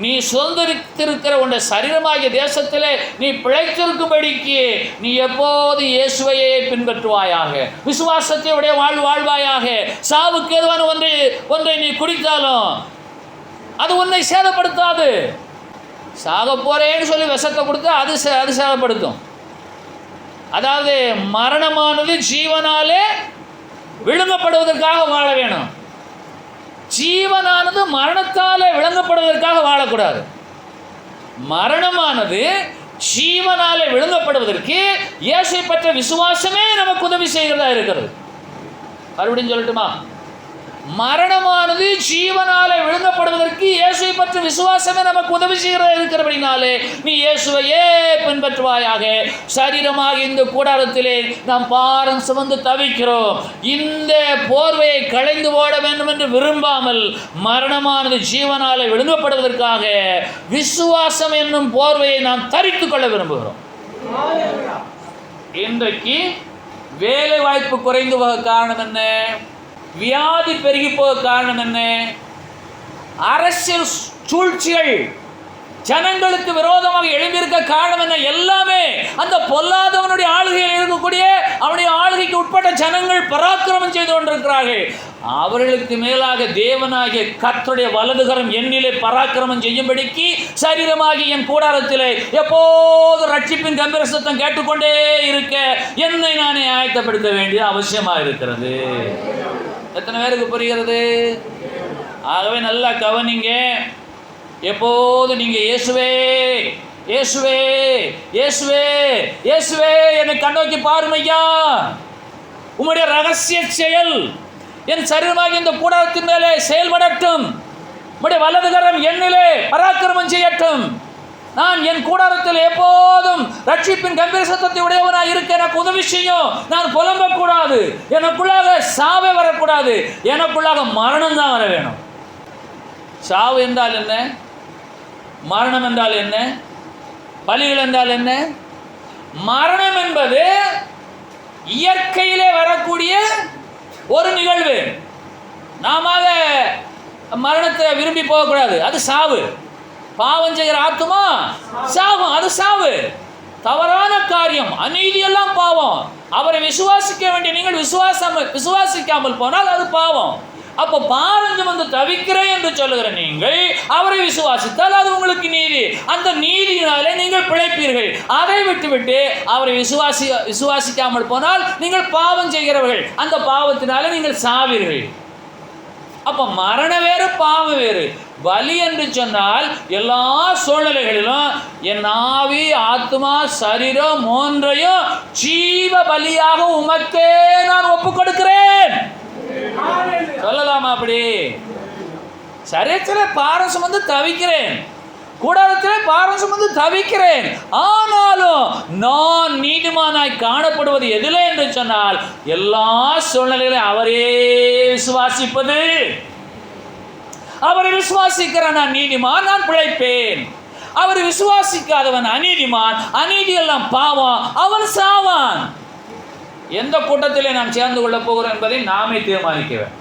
நீ சுதந்திரித்திருக்கிற உன்னுடைய சரீரமாகிய தேசத்திலே நீ பிழைத்திருக்கும்படிக்கு நீ எப்போது இயேசுவையே பின்பற்றுவாயாக, விசுவாசத்தை உடைய வாழ்வாயாக. சாவுக்கு ஏதுவான ஒன்றை நீ குடித்தாலும் அது உன்னை சேதப்படுத்தாது. சாக போறேன்னு சொல்லி விஷத்தை கொடுத்தா அது சேதப்படுத்தும். அதாவது மரணமானது ஜீவனாலே விழுங்கப்படுவதற்காக வாழ வேணும். ஜீவனானது மரணத்தாலே விளங்கப்படுவதற்காக வாழக்கூடாது. மரணமானது ஜீவனாலே விளங்கப்படுவதற்கு இயேசுவை பற்ற விசுவாசமே நமக்கு உதவி செய்கிறதா இருக்கிறது. மறுபடியும் சொல்லட்டுமா? மரணமானது ஜீவனாலே விழுங்கப்படுவதற்கு இயேசுவை பற்ற விசுவாசமே நமக்கு உதவி செய்கிறதா இருக்கிறபடினாலே நீ இயேசுவையே பின்பற்றுவாயாக. சரீரமாக இந்த கூடாரத்திலே நாம் பாரம் சுமந்து தவிக்கிறோம். இந்த போர்வையை களைந்து ஓட வேண்டும் என்று விரும்பாமல் மரணமானது ஜீவனாலே விழுங்கப்படுவதற்காக விசுவாசம் என்னும் போர்வையை நாம் தரித்து கொள்ள விரும்புகிறோம். இன்றைக்கு வேலை வாய்ப்பு குறைந்து போக காரணம் என்ன? வியாதி பெருகி போக காரணம் என்ன? அரசியல் சூழ்ச்சிகள் ஜனங்களுக்கு விரோதமாக எழுந்திருக்க காரணம் என்ன? எல்லாமே அந்த பொல்லாதவனுடைய ஆளுகையில் இருக்கக்கூடிய அவனுடைய ஆளுகைக்கு உட்பட்ட ஜனங்கள் பராக்கிரமம் செய்து கொண்டிருக்கிறார்கள். அவர்களுக்கு மேலாக தேவனாகிய கர்த்தருடைய வலதுகரம் என்னிலே பராக்கிரமம் செய்யும்படிக்கு சரீரமாகி என் கூடாரத்திலே எப்போது ரட்சிப்பின் கம்பீர சத்தம் கேட்டுக்கொண்டே இருக்க என்னை நானே ஆயத்தப்படுத்த வேண்டிய அவசியமாக இருக்கிறது. எத்தனை பேருக்கு புரிகிறது? ஆகவே நல்லா கவனிங்க. எப்போது நீங்க இயேசுவே இயேசுவே இயேசுவே இயேசுவே என்னை கண்ணோக்கி பாருமையா, உம்முடைய ரகசிய செயல் என் சரீரமாக இந்த கூடாரத்தின் மேலே செயல்படட்டும். உம்முடைய வலதுகரம் என்னிலே பராக்கிரமம் செய்யட்டும். நான் என் கூடாரத்தில் எப்போதும் ரட்சிப்பின் கம்பீர சத்தத்தை உடையவனாக இருக்க எனக்கு உதவி செய்யும். நான் புலம்பக்கூடாது. எனக்குள்ளாக சாவே வரக்கூடாது. எனக்குள்ளாக மரணம் தான் வர வேணும். சாவு என்றால் என்ன? மரணம் என்றால் என்ன? பலிகள் என்றால் என்ன? மரணம் என்பது இயற்கையிலே வரக்கூடிய ஒரு நிகழ்வு. நாம மரணத்தை விரும்பி போகக்கூடாது. அது சாவு. பாவம் செய்கிற ஆத்துமா சாவும், அது சாவு. தவறான காரியம், அநீதியெல்லாம் பாவம். அவரை விசுவாசிக்க வேண்டிய நீங்கள் விசுவாசிக்காமல் போனால் அது பாவம். அப்போ பாரஞ்சம் வந்து தவிக்கிறேன் என்று சொல்லுகிற நீங்கள் அவரை விசுவாசித்தால் அது உங்களுக்கு நீதி. அந்த நீதியினாலே நீங்கள் பிழைப்பீர்கள். அதை விட்டுவிட்டு அவரை விசுவாசிக்காமல் போனால் நீங்கள் பாவம் செய்கிறவர்கள். அந்த பாவத்தினாலே நீங்கள் சாவீர்கள். அப்ப மரணம் வேறு, பாவம் வேறு. பலி என்று சொன்னால் எல்லா சூழ்நிலைகளிலும் என் ஆவி, ஆத்மா, சரீரம் மூன்றையும் ஜீவ பலியாக உமக்கே நான் ஒப்புக் கொடுக்கிறேன். சொல்லலாமா? அப்படி சரீரத்தில் பாரம் சுமந்து தவிக்கிறேன், கூடாரத்திலே பாரம் சுமந்து தவிக்கிறேன். ஆனாலும் நான் நீதிமானாய் காணப்படுவது எதிலே என்று சொன்னால் எல்லா சூழ்நிலையிலும் அவரே விசுவாசிப்பது. அவரை விசுவாசிக்கிற நான் நீதிமான், நான் பிழைப்பேன். அவர் விசுவாசிக்காதவன் அநீதிமான், அநீதி எல்லாம் பாவம், அவன் சாவான். எந்த கூட்டத்திலே நாம் சேர்ந்து கொள்ள போகிறோம் என்பதை நாமே தீர்மானிக்கிறேன்.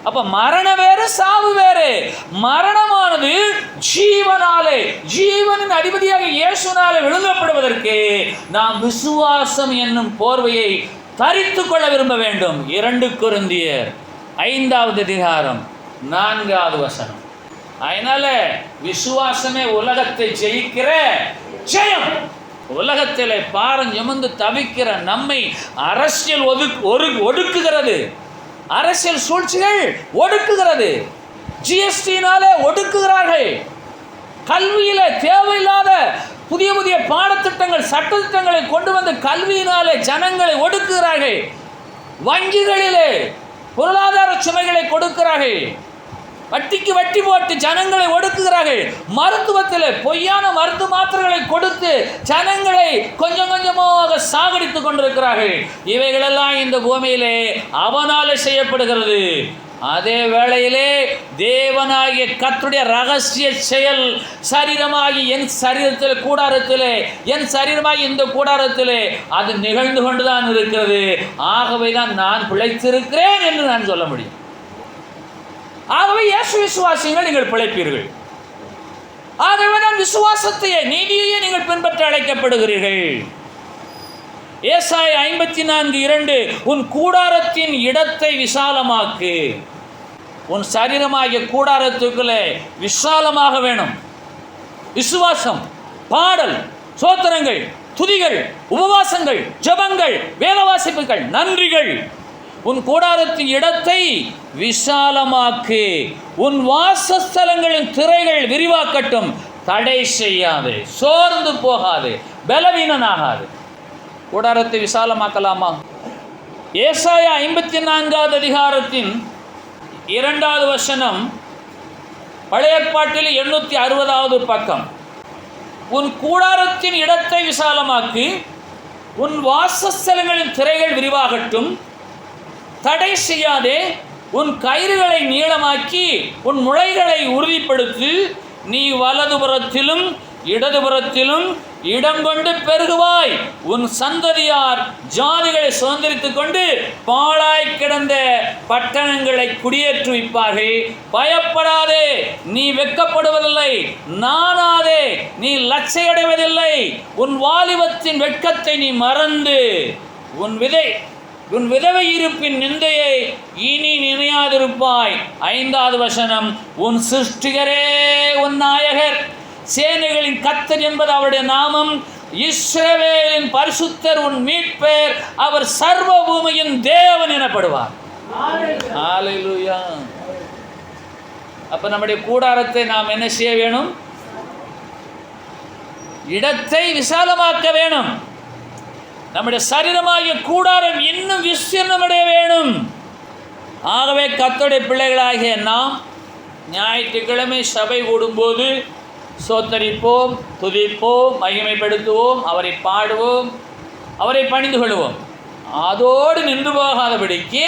அப்ப மரணம் வேறு, சாவு வேறு. மரணமானது ஜீவனாலே, ஜீவனின் அதிபதியாக இயேசுனாலே விழுங்கப்படுவதற்கு நாம் விசுவாசம் என்னும் போர்வையை தரித்து கொள்ள விரும்ப வேண்டும். 2 கொரிந்தியர் 5வது அதிகாரம் 4வது வசனம். அதனால விசுவாசமே உலகத்தை ஜெயிக்கிற ஜெயம். உலகத்திலே பாரம் சுமந்து தவிக்கிற நம்மை அரசியல் ஒடுக்குகிறது. அரசியல் சூழ்ச்சிகள் ஒடுக்குகிறது. ஜிஎஸ்டினாலே ஒடுக்குகிறார்கள். கல்வியில தேவையில்லாத புதிய புதிய பாடத்திட்டங்கள், சட்டத்திட்டங்களை கொண்டு வந்து கல்வியினாலே ஜனங்களை ஒடுக்குகிறார்கள். வங்கிகளிலே பொருளாதார சுமைகளை கொடுக்கிறார்கள். வட்டிக்கு வட்டி போட்டு ஜனங்களை ஒடுக்குகிறார்கள். மருத்துவத்தில் பொய்யான மருந்து மாத்திரைகளை கொடுத்து ஜனங்களை கொஞ்சம் கொஞ்சமாக சாகடித்துக் கொண்டிருக்கிறார்கள். இவைகளெல்லாம் இந்த பூமியிலே அவனாலே செய்யப்படுகிறது. அதே வேளையிலே தேவனாகிய கர்த்தருடைய ரகசிய செயல் சரீரமாகி என் சரீரத்தில் கூடாரத்திலே, என் சரீரமாகி இந்த கூடாரத்திலே அது நிகழ்ந்து கொண்டுதான் இருக்கிறது. ஆகவே தான் நான் பிழைத்திருக்கிறேன் என்று நான் சொல்ல முடியும். ஆகவே இயேசு விசுவாசிகள் நீங்கள் பிழைப்பீர்கள். ஆகவே தான் விசுவாசத்தையே நீதியையே நீங்கள் பின்பற்ற அழைக்கப்படுகிறீர்கள். ஏசாயா 54:2 உன் கூடாரத்தின் இடத்தை விசாலமாக்கு. உன் சரீரமாகிய கூடாரத்துக்குள்ளே விசாலமாக வேணும். விசுவாசம், பாடல், சோத்திரங்கள், துதிகள், உபவாசங்கள், ஜெபங்கள், வேத வாசிப்புகள், நன்றிகள். உன் கூடாரத்தின் இடத்தை விசாலமாக்கு. உன் வாசஸ்தலங்களின் திரைகள் விரிவாக்கட்டும். தடை செய்யாது, சோர்ந்து போகாது, பலவீனனாகாது. கூடாரத்தை விசாலமாக்கலாமா? ஏசாயா 54வது அதிகாரத்தின் 2வது வசனம், பழைய ஏற்பாட்டில் 860வது பக்கம். உன் கூடாரத்தின் இடத்தை விசாலமாக்கு. உன் வாசஸ்தலங்களின் திரைகள் விரிவாகட்டும். தடை செய்யாதே. உன் கயிறுகளை நீளமாக்கி உன் முளைகளை உறுதிப்படுத்து. நீ வலதுபுறத்திலும் இடதுபுறத்திலும் இடம் கொண்டு பெருகுவாய். உன் சந்ததியார் ஜாதிகளை சுதந்திரித்துக் கொண்டு பாழாய் கிடந்த பட்டணங்களை குடியேற்றுவிப்பார்கள். பயப்படாதே, நீ வெட்கப்படுவதில்லை. நானாதே, நீ லட்சையடைவதில்லை. உன் வாலிபத்தின் வெட்கத்தை நீ மறந்து உன் விதவை இருப்பின் நிந்தையை இனி நினையாதிருப்பாய். 5வது வசனம், உன் சிருஷ்டிகரே உன் நாயகர், சேனைகளின் கர்த்தர் என்பது அவருடைய நாமம். இஸ்ரவேலின் பரிசுத்தர் உன் மீட்பர். அவர் சர்வ பூமியின் தேவன் எனப்படுவார். ஹல்லேலூயா. அப்ப நம்முடைய கூடாரத்தை நாம் என்ன செய்ய வேணும்? இடத்தை விசாலமாக்க வேணும். நம்முடைய சரீரமாகிய கூடாரம் இன்னும் விஸ்தீர்ணமடைய வேணும். ஆகவே கர்த்தருடைய பிள்ளைகளாகிய நாம் ஞாயிற்றுக்கிழமை சபை கூடும்போது சோத்தரிப்போம், துதிப்போம், மகிமைப்படுத்துவோம், அவரை பாடுவோம், அவரை பணிந்து கொள்வோம். அதோடு நின்று போகாதபடிக்கு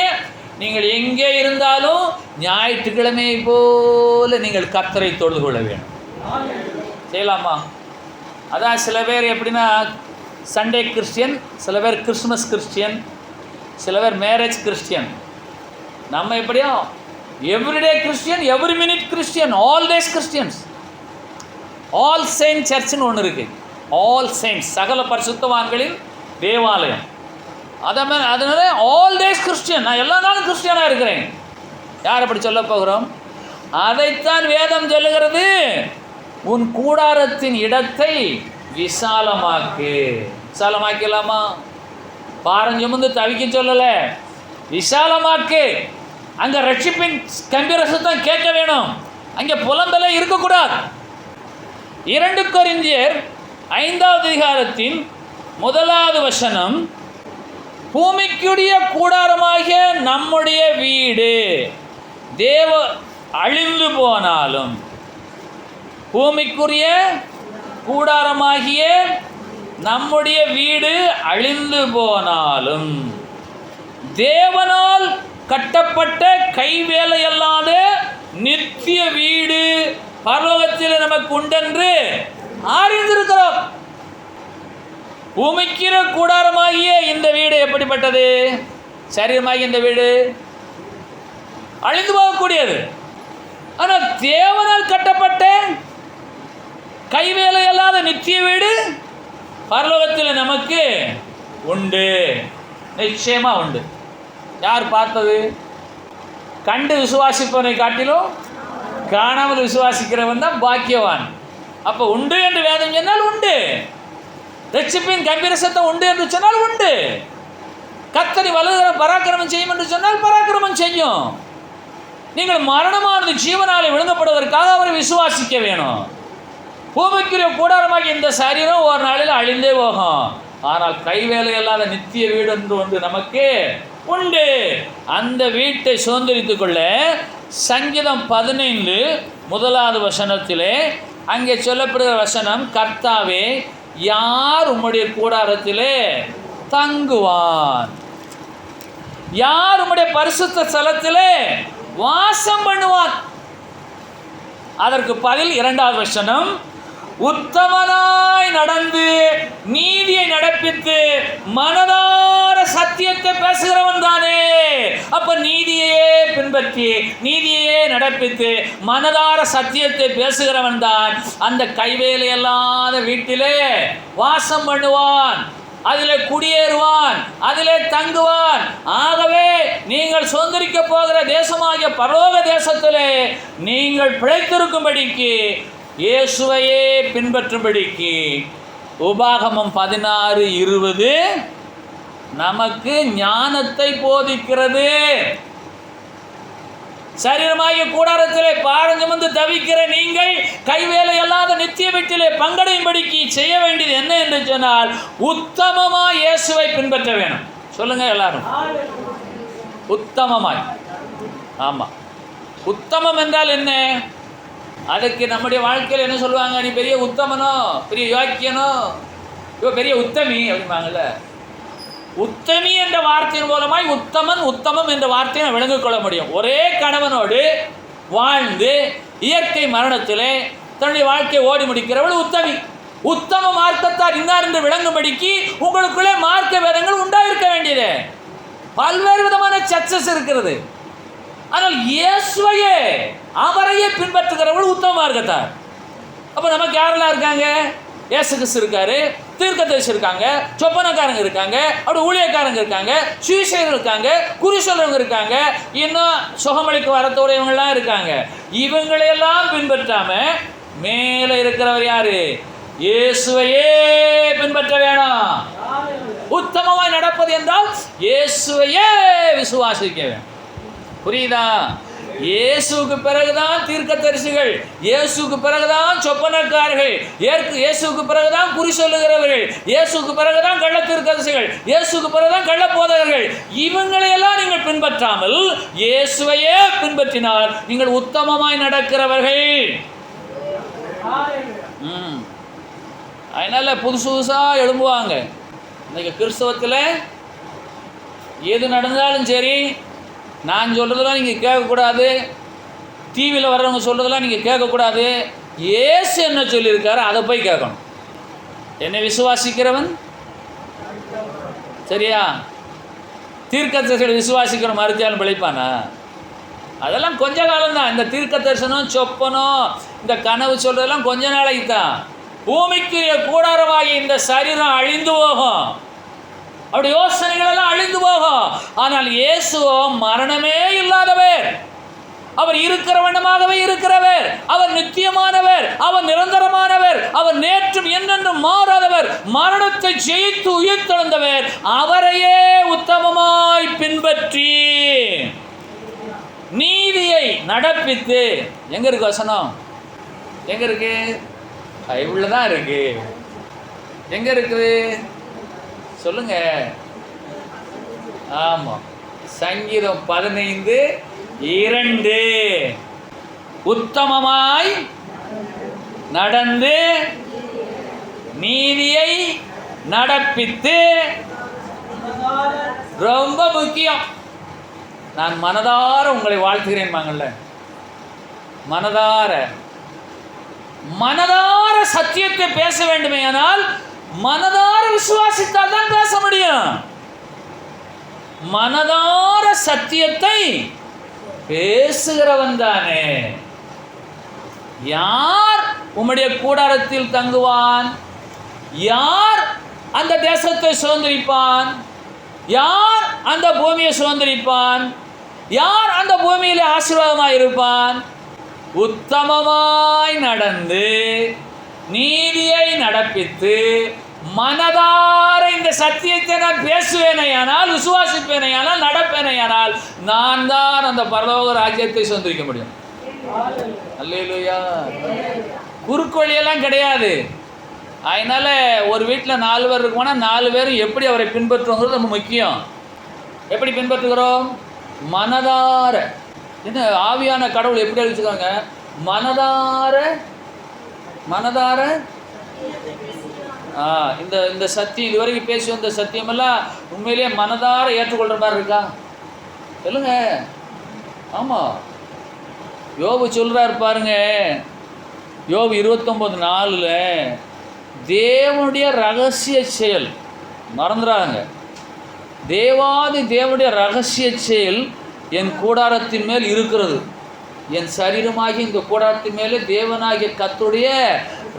நீங்கள் எங்கே இருந்தாலும் ஞாயிற்றுக்கிழமை போல நீங்கள் கர்த்தரை தொழுது கொள்ள வேண்டும். செய்யலாமா? அதான் சில பேர் எப்படின்னா சண்டே கிறிஸ்டியன், சில பேர் கிறிஸ்மஸ் கிறிஸ்டியன், சில பேர் மேரேஜ் கிறிஸ்டியன். நம்ம எப்படியோ everyday Christian, every minute Christian, all days Christians. All saint சர்ச்னு ஒன்று இருக்குது. ஆல் செயின்ட்ஸ், சகல பரிசுத்தவான்களின் தேவாலயம். அதனால ஆல் டேஸ் கிறிஸ்டியன், நான் எல்லா நாளும் கிறிஸ்டியனாக இருக்கிறேன். யார் அப்படி சொல்ல போகிறோம்? அதைத்தான் வேதம் சொல்லுகிறது. உன் கூடாரத்தின் இடத்தை விசாலமாக்கு. விசாலமாக்கலாமா? பாரஞ்சுமந்து தவிக்க சொல்லலை, விசாலமாக்கு. அங்கே ரட்சிப்பின் கம்பீர சத்தம் கேட்க வேணும். அங்கே புலம்பலே இருக்கக்கூடாது. 2 கொரிந்தியர் 5வது அதிகாரத்தின் 1வது வசனம், பூமிக்குரிய கூடாரமாகிய நம்முடைய வீடு தேவ அழிந்து போனாலும், பூமிக்குரிய கூடாரமாகிய நம்முடைய வீடு அழிந்து போனாலும், தேவனால் கட்டப்பட்ட கைவேலையல்லாத நித்திய வீடு பரலோகத்தில் நமக்கு உண்டென்று அறிந்திருக்கிறோம். பூமிக்கிற கூடாரமாகிய இந்த வீடு எப்படிப்பட்டது? சரீரமாகிய இந்த வீடு அழிந்து போகக்கூடியது. ஆனால் தேவனால் கட்டப்பட்ட கைவேலை அல்லாத நித்திய வீடு பரலோகத்தில் நமக்கு உண்டு. நிச்சயமா உண்டு. யார் பார்த்தது? கண்டு விசுவாசிப்பவனை காட்டிலும் காணாமல் விசுவாசிக்கிறவன் தான் பாக்கியவான். அப்போ உண்டு என்று வேதம் சொன்னால் உண்டு. ரட்சிப்பின் கம்பீர சத்தம் உண்டு என்று சொன்னால் உண்டு. கர்த்தர் வலதுகரம் பராக்கிரமம் செய்யும் என்று சொன்னால் பராக்கிரமம் செய்யும். நீங்கள் மரணமானது ஜீவனாலே விழுங்கப்படுவதற்காக அவரை விசுவாசிக்க வேணும். பூமிக்குரிய கூடாரமாகி இந்த சரீரம் ஒரு நாளில் அழிந்தே போகும். ஆனால் கைவேலை இல்லாத நித்திய வீடு என்று ஒன்று நமக்கு உண்டு. அந்த வீட்டை சுதந்திரித்துக் கொள்ள சங்கீதம் 15 முதலாவது வசனத்திலே அங்கே சொல்லப்படுகிற வசனம், கர்த்தாவே யார் உம்முடைய கூடாரத்திலே தங்குவான், யார் உம்முடைய பரிசுத்த ஸ்தலத்திலே வாசம் பண்ணுவான். அதற்கு பதில் 2வது வசனம், உத்தமனாய் நடந்து நீதியை நடப்பித்து மனதார சத்தியத்தை பேசுகிறவன் தானே. அப்ப நீதியையே பின்பற்றி நீதியையே நடப்பித்து மனதார சத்தியத்தை பேசுகிறவன் தான் அந்த கைவேலை அல்லாத வீட்டிலே வாசம் பண்ணுவான், அதிலே குடியேறுவான், அதிலே தங்குவான். ஆகவே நீங்கள் சுதந்திரிக்க போகிற தேசமாகிய பரலோக தேசத்திலே நீங்கள் பிழைத்திருக்கும்படிக்கு இயேசுவையே பின்பற்றும்படிக்கு உபாகமம் 16:20 நமக்கு ஞானத்தை போதிக்கிறது. சரீரமாகிய கூடாரத்திலே பாரஞ்சுமந்து தவிக்கிற நீங்கள் கைவேலை அல்லாத நித்திய வீட்டிலே பங்கடையும்படிக்கு செய்ய வேண்டியது என்ன என்று சொன்னால், உத்தமமாய் இயேசுவை பின்பற்ற வேணும். சொல்லுங்க எல்லாரும், உத்தமமாய். ஆமாம், உத்தமம் என்றால் என்ன? அதுக்கு நம்முடைய வாழ்க்கையில் என்ன சொல்லுவாங்க, நீ பெரிய உத்தமனோ, பெரிய யோக்கியனோ, இவ பெரிய உத்தமி அப்படிம்பாங்கள்ல. உத்தமி என்ற வார்த்தையின் மூலமாய் உத்தமன் உத்தமம் என்ற வார்த்தையை விளங்கிக் கொள்ள முடியும். ஒரே கணவனோடு வாழ்ந்து இயற்கை மரணத்திலே தன்னுடைய வாழ்க்கையை ஓடி முடிக்கிறவள் உத்தமி. உத்தம மார்க்கத்தார் இன்னார் என்று விளங்கும்படிக்கு உங்களுக்குள்ளே மார்க்க வேதங்கள் உண்டாயிருக்க வேண்டியது. பல்வேறு விதமான சர்ச்சஸ் இருக்கிறது. ஆனால் இயேசுவையே அவரையே பின்பற்றுகிறவர்கள் உத்தம மார்க்கத்தார். அப்போ நமக்கு யாரெல்லாம் இருக்காங்க? இயேசு கிறிஸ்து இருக்காரு, தீர்க்கதரிசி இருக்காங்க, சொப்பனக்காரங்க இருக்காங்க, அப்படி ஊழியக்காரங்க இருக்காங்க, சுவிசேஷர் இருக்காங்க, குறி சொல்றவங்க இருக்காங்க, இன்னும் சுகமளிக்கு வரத்தோடையவங்களாம் இருக்காங்க. இவங்களையெல்லாம் பின்பற்றாம மேலே இருக்கிறவர் யாரு? இயேசுவையே பின்பற்ற வேணும். உத்தமமாய் நடப்பது என்றால் இயேசுவையே விசுவாசிக்க வேணும். புரியுதா? இயேசுக்கு பிறகுதான் தீர்க்கதரிசிகள், இயேசுக்கு பிறகுதான் சொப்பனக்காரர்கள், இயேசுக்கு பிறகுதான் குறி சொல்லுகிறவர்கள், இயேசுக்கு பிறகுதான் கள்ள தீர்க்கதரிசிகள், இயேசுக்கு பிறகுதான் கள்ள போதகர்கள். இவங்களையெல்லாம் நீங்கள் பின்பற்றாமல் இயேசுவையே பின்பற்றினால் நீங்கள் உத்தமமாய் நடக்கிறவர்கள். அதனால புதுசு புதுசாக எழும்புவாங்க. இன்னைக்கு கிறிஸ்தவத்தில் எது நடந்தாலும் சரி, நான் சொல்கிறதெல்லாம் நீங்கள் கேட்கக்கூடாது, டிவியில் வர்றவங்க சொல்கிறதெல்லாம் நீங்கள் கேட்கக்கூடாது. இயேசு என்ன சொல்லியிருக்காரு அதை போய் கேட்கணும். என்னை விசுவாசிக்கிறவன் சரியா, தீர்க்கதரிசிகளை விசுவாசிக்கிற மறுத்தியாலும் பிழைப்பானா? அதெல்லாம் கொஞ்ச காலம்தான். இந்த தீர்க்க தரிசனம், சொப்பனம், இந்த கனவு சொல்கிறதெல்லாம் கொஞ்ச நாளைக்கு தான். பூமிக்கு கூடாரமாகி இந்த சரீரம் அழிந்து போகும், அப்படி யோசனைகள் எல்லாம் அழிந்து போகும். ஆனால் இயேசுவோ மரணமே இல்லாதவர், அவர் இருக்கிற வண்ணமாகவே இருக்கிறவர், அவர் நித்தியமானவர், அவர் நிரந்தரமானவர், அவர் நேற்றும் என்னென்றும் மாறாதவர், மரணத்தை ஜெயித்து உயிர்த்தெழுந்தவர். அவரையே உத்தமமாய் பின்பற்றி நீதியை நடப்பித்து, எங்க இருக்கு வசனம்? எங்க இருக்கு? பைபிள்ல தான் இருக்கு. எங்க இருக்குது சொல்லுங்க? ஆமா, சங்கீதம் 15:2 உத்தமமாய் நடந்து நீதியை நடப்பித்து. ரொம்ப முக்கியம். நான் மனதார உங்களை வாழ்த்துகிறேன் பாங்கல்ல, மனதார மனதார சத்தியத்தை பேச வேண்டுமே, ஆனால் மனதார விசுவாசித்தால் தான் பேச முடியும். மனதார சத்தியத்தை பேசுகிறவன் தானே. யார் உம்முடைய கூடாரத்தில் தங்குவான்? யார் அந்த தேசத்தை சுதந்திரிப்பான்? யார் அந்த பூமியை சுதந்திரிப்பான்? யார் அந்த பூமியிலே ஆசீர்வாதமாய் இருப்பான்? உத்தமமாய் நடந்து நீதியை நடப்பித்து மனதார இந்த சத்தியத்தை நான் பேசுவேனையானால், விசுவாசிப்பேனையானால், நடப்பேனையானால் நான் தான் அந்த பரலோக ராஜ்யத்தை சொந்தரிக்க முடியும். அல்லேலூயா. குறுக்கு வழியெல்லாம் கிடையாது. அதனால ஒரு வீட்டில் 4 பேர் இருக்கும்னா 4 பேரும் எப்படி அவரை பின்பற்றுவோங்கிறது ரொம்ப முக்கியம். எப்படி பின்பற்றுகிறோம்? மனதார. என்ன ஆவியான கடவுள் எப்படி அழிச்சுக்காங்க? மனதார மனதார இந்த இந்த சத்தியம் இதுவரைக்கும் பேசி வந்த சத்தியமெல்லாம் உண்மையிலேயே மனதார ஏற்றுக்கொள்கிற மாதிரி இருக்கா? சொல்லுங்க. ஆமாம். யோபு சொல்கிறார் பாருங்க, யோபு 29:4 தேவனுடைய ரகசிய செயல் மறந்துடாங்க. தேவனுடைய ரகசிய செயல் என் கூடாரத்தின் மேல் இருக்கிறது. என் சரீரமாகி இந்த கூடாரத்தின் மேலே தேவனாகிய கர்த்தருடைய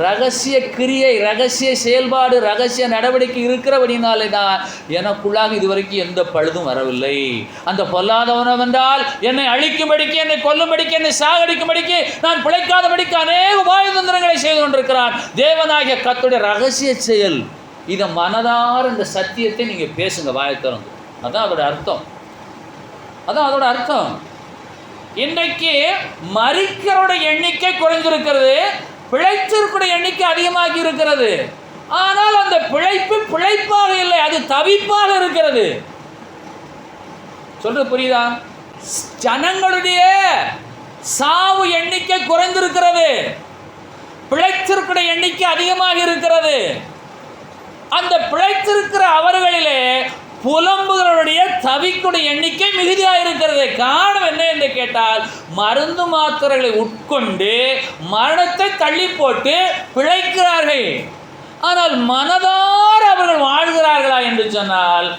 ரகசிய கிரியை, ரகசிய செயல்பாடு, ரகசிய நடவடிக்கை இருக்கிறபடினாலே தான் எனக்குள்ளாக இதுவரைக்கும் எந்த பழுதும் வரவில்லை. அந்த பொல்லாதவனம் என்றால் என்னை அழிக்கும்படிக்கு, என்னை கொல்லும்படிக்கு, என்னை சாகடிக்கும்படிக்கு, நான் பிழைக்காதபடிக்கு அநேக உபாயதந்திரங்களை செய்து கொண்டிருக்கிறான். தேவனாகிய கர்த்தருடைய ரகசிய செயல். இதை மனதார இந்த சத்தியத்தை நீங்கள் பேசுங்க, வாயை திறந்து. அதான் அதோட அர்த்தம். அதோட அர்த்தம். இன்றைக்கு மரிக்கிறோட எண்ணிக்கை குறைஞ்சிருக்கிறது, பிழைத்திருக்கிற எண்ணிக்கை அதிகமாகி இருக்கிறது. ஆனால் அந்த பிழைப்பு பிழைப்பாக இல்லை, அது தவிப்பாக இருக்கிறது. சொல்றது புரியுதா? ஜனங்களுடைய சாவு எண்ணிக்கை குறைந்திருக்கிறது, பிழைத்திருக்கிற எண்ணிக்கை அதிகமாக இருக்கிறது. அந்த பிழைத்திருக்கிற அவர்களிலே புலம்புகளுடைய தவிக்குடைய எண்ணிக்கை மிகுதியாக இருக்கிறது. காரணம் என்ன என்று கேட்டால், மருந்து மாத்திரைகளை உட்கொண்டு மரணத்தை தள்ளி போட்டு பிழைக்கிறார்கள். ஆனால் மனதார அவர்கள் வாழ்கிறார்களா என்று சொன்னால்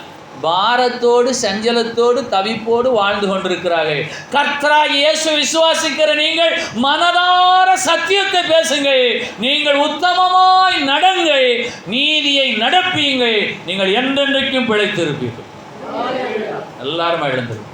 பாரத்தோடு, சஞ்சலத்தோடு, தவிப்போடு வாழ்ந்து கொண்டிருக்கிறார்கள். கர்த்தராகிய இயேசு விசுவாசிக்கிற நீங்கள் மனதார சத்தியத்தை பேசுங்கள், நீங்கள் உத்தமமாய் நடங்கள், நீதியை நடப்பீங்கள், நீங்கள் என்றென்றைக்கும் பிழைத்திருப்பீர்கள். எல்லாரும் எழுந்திருப்பீர்கள்.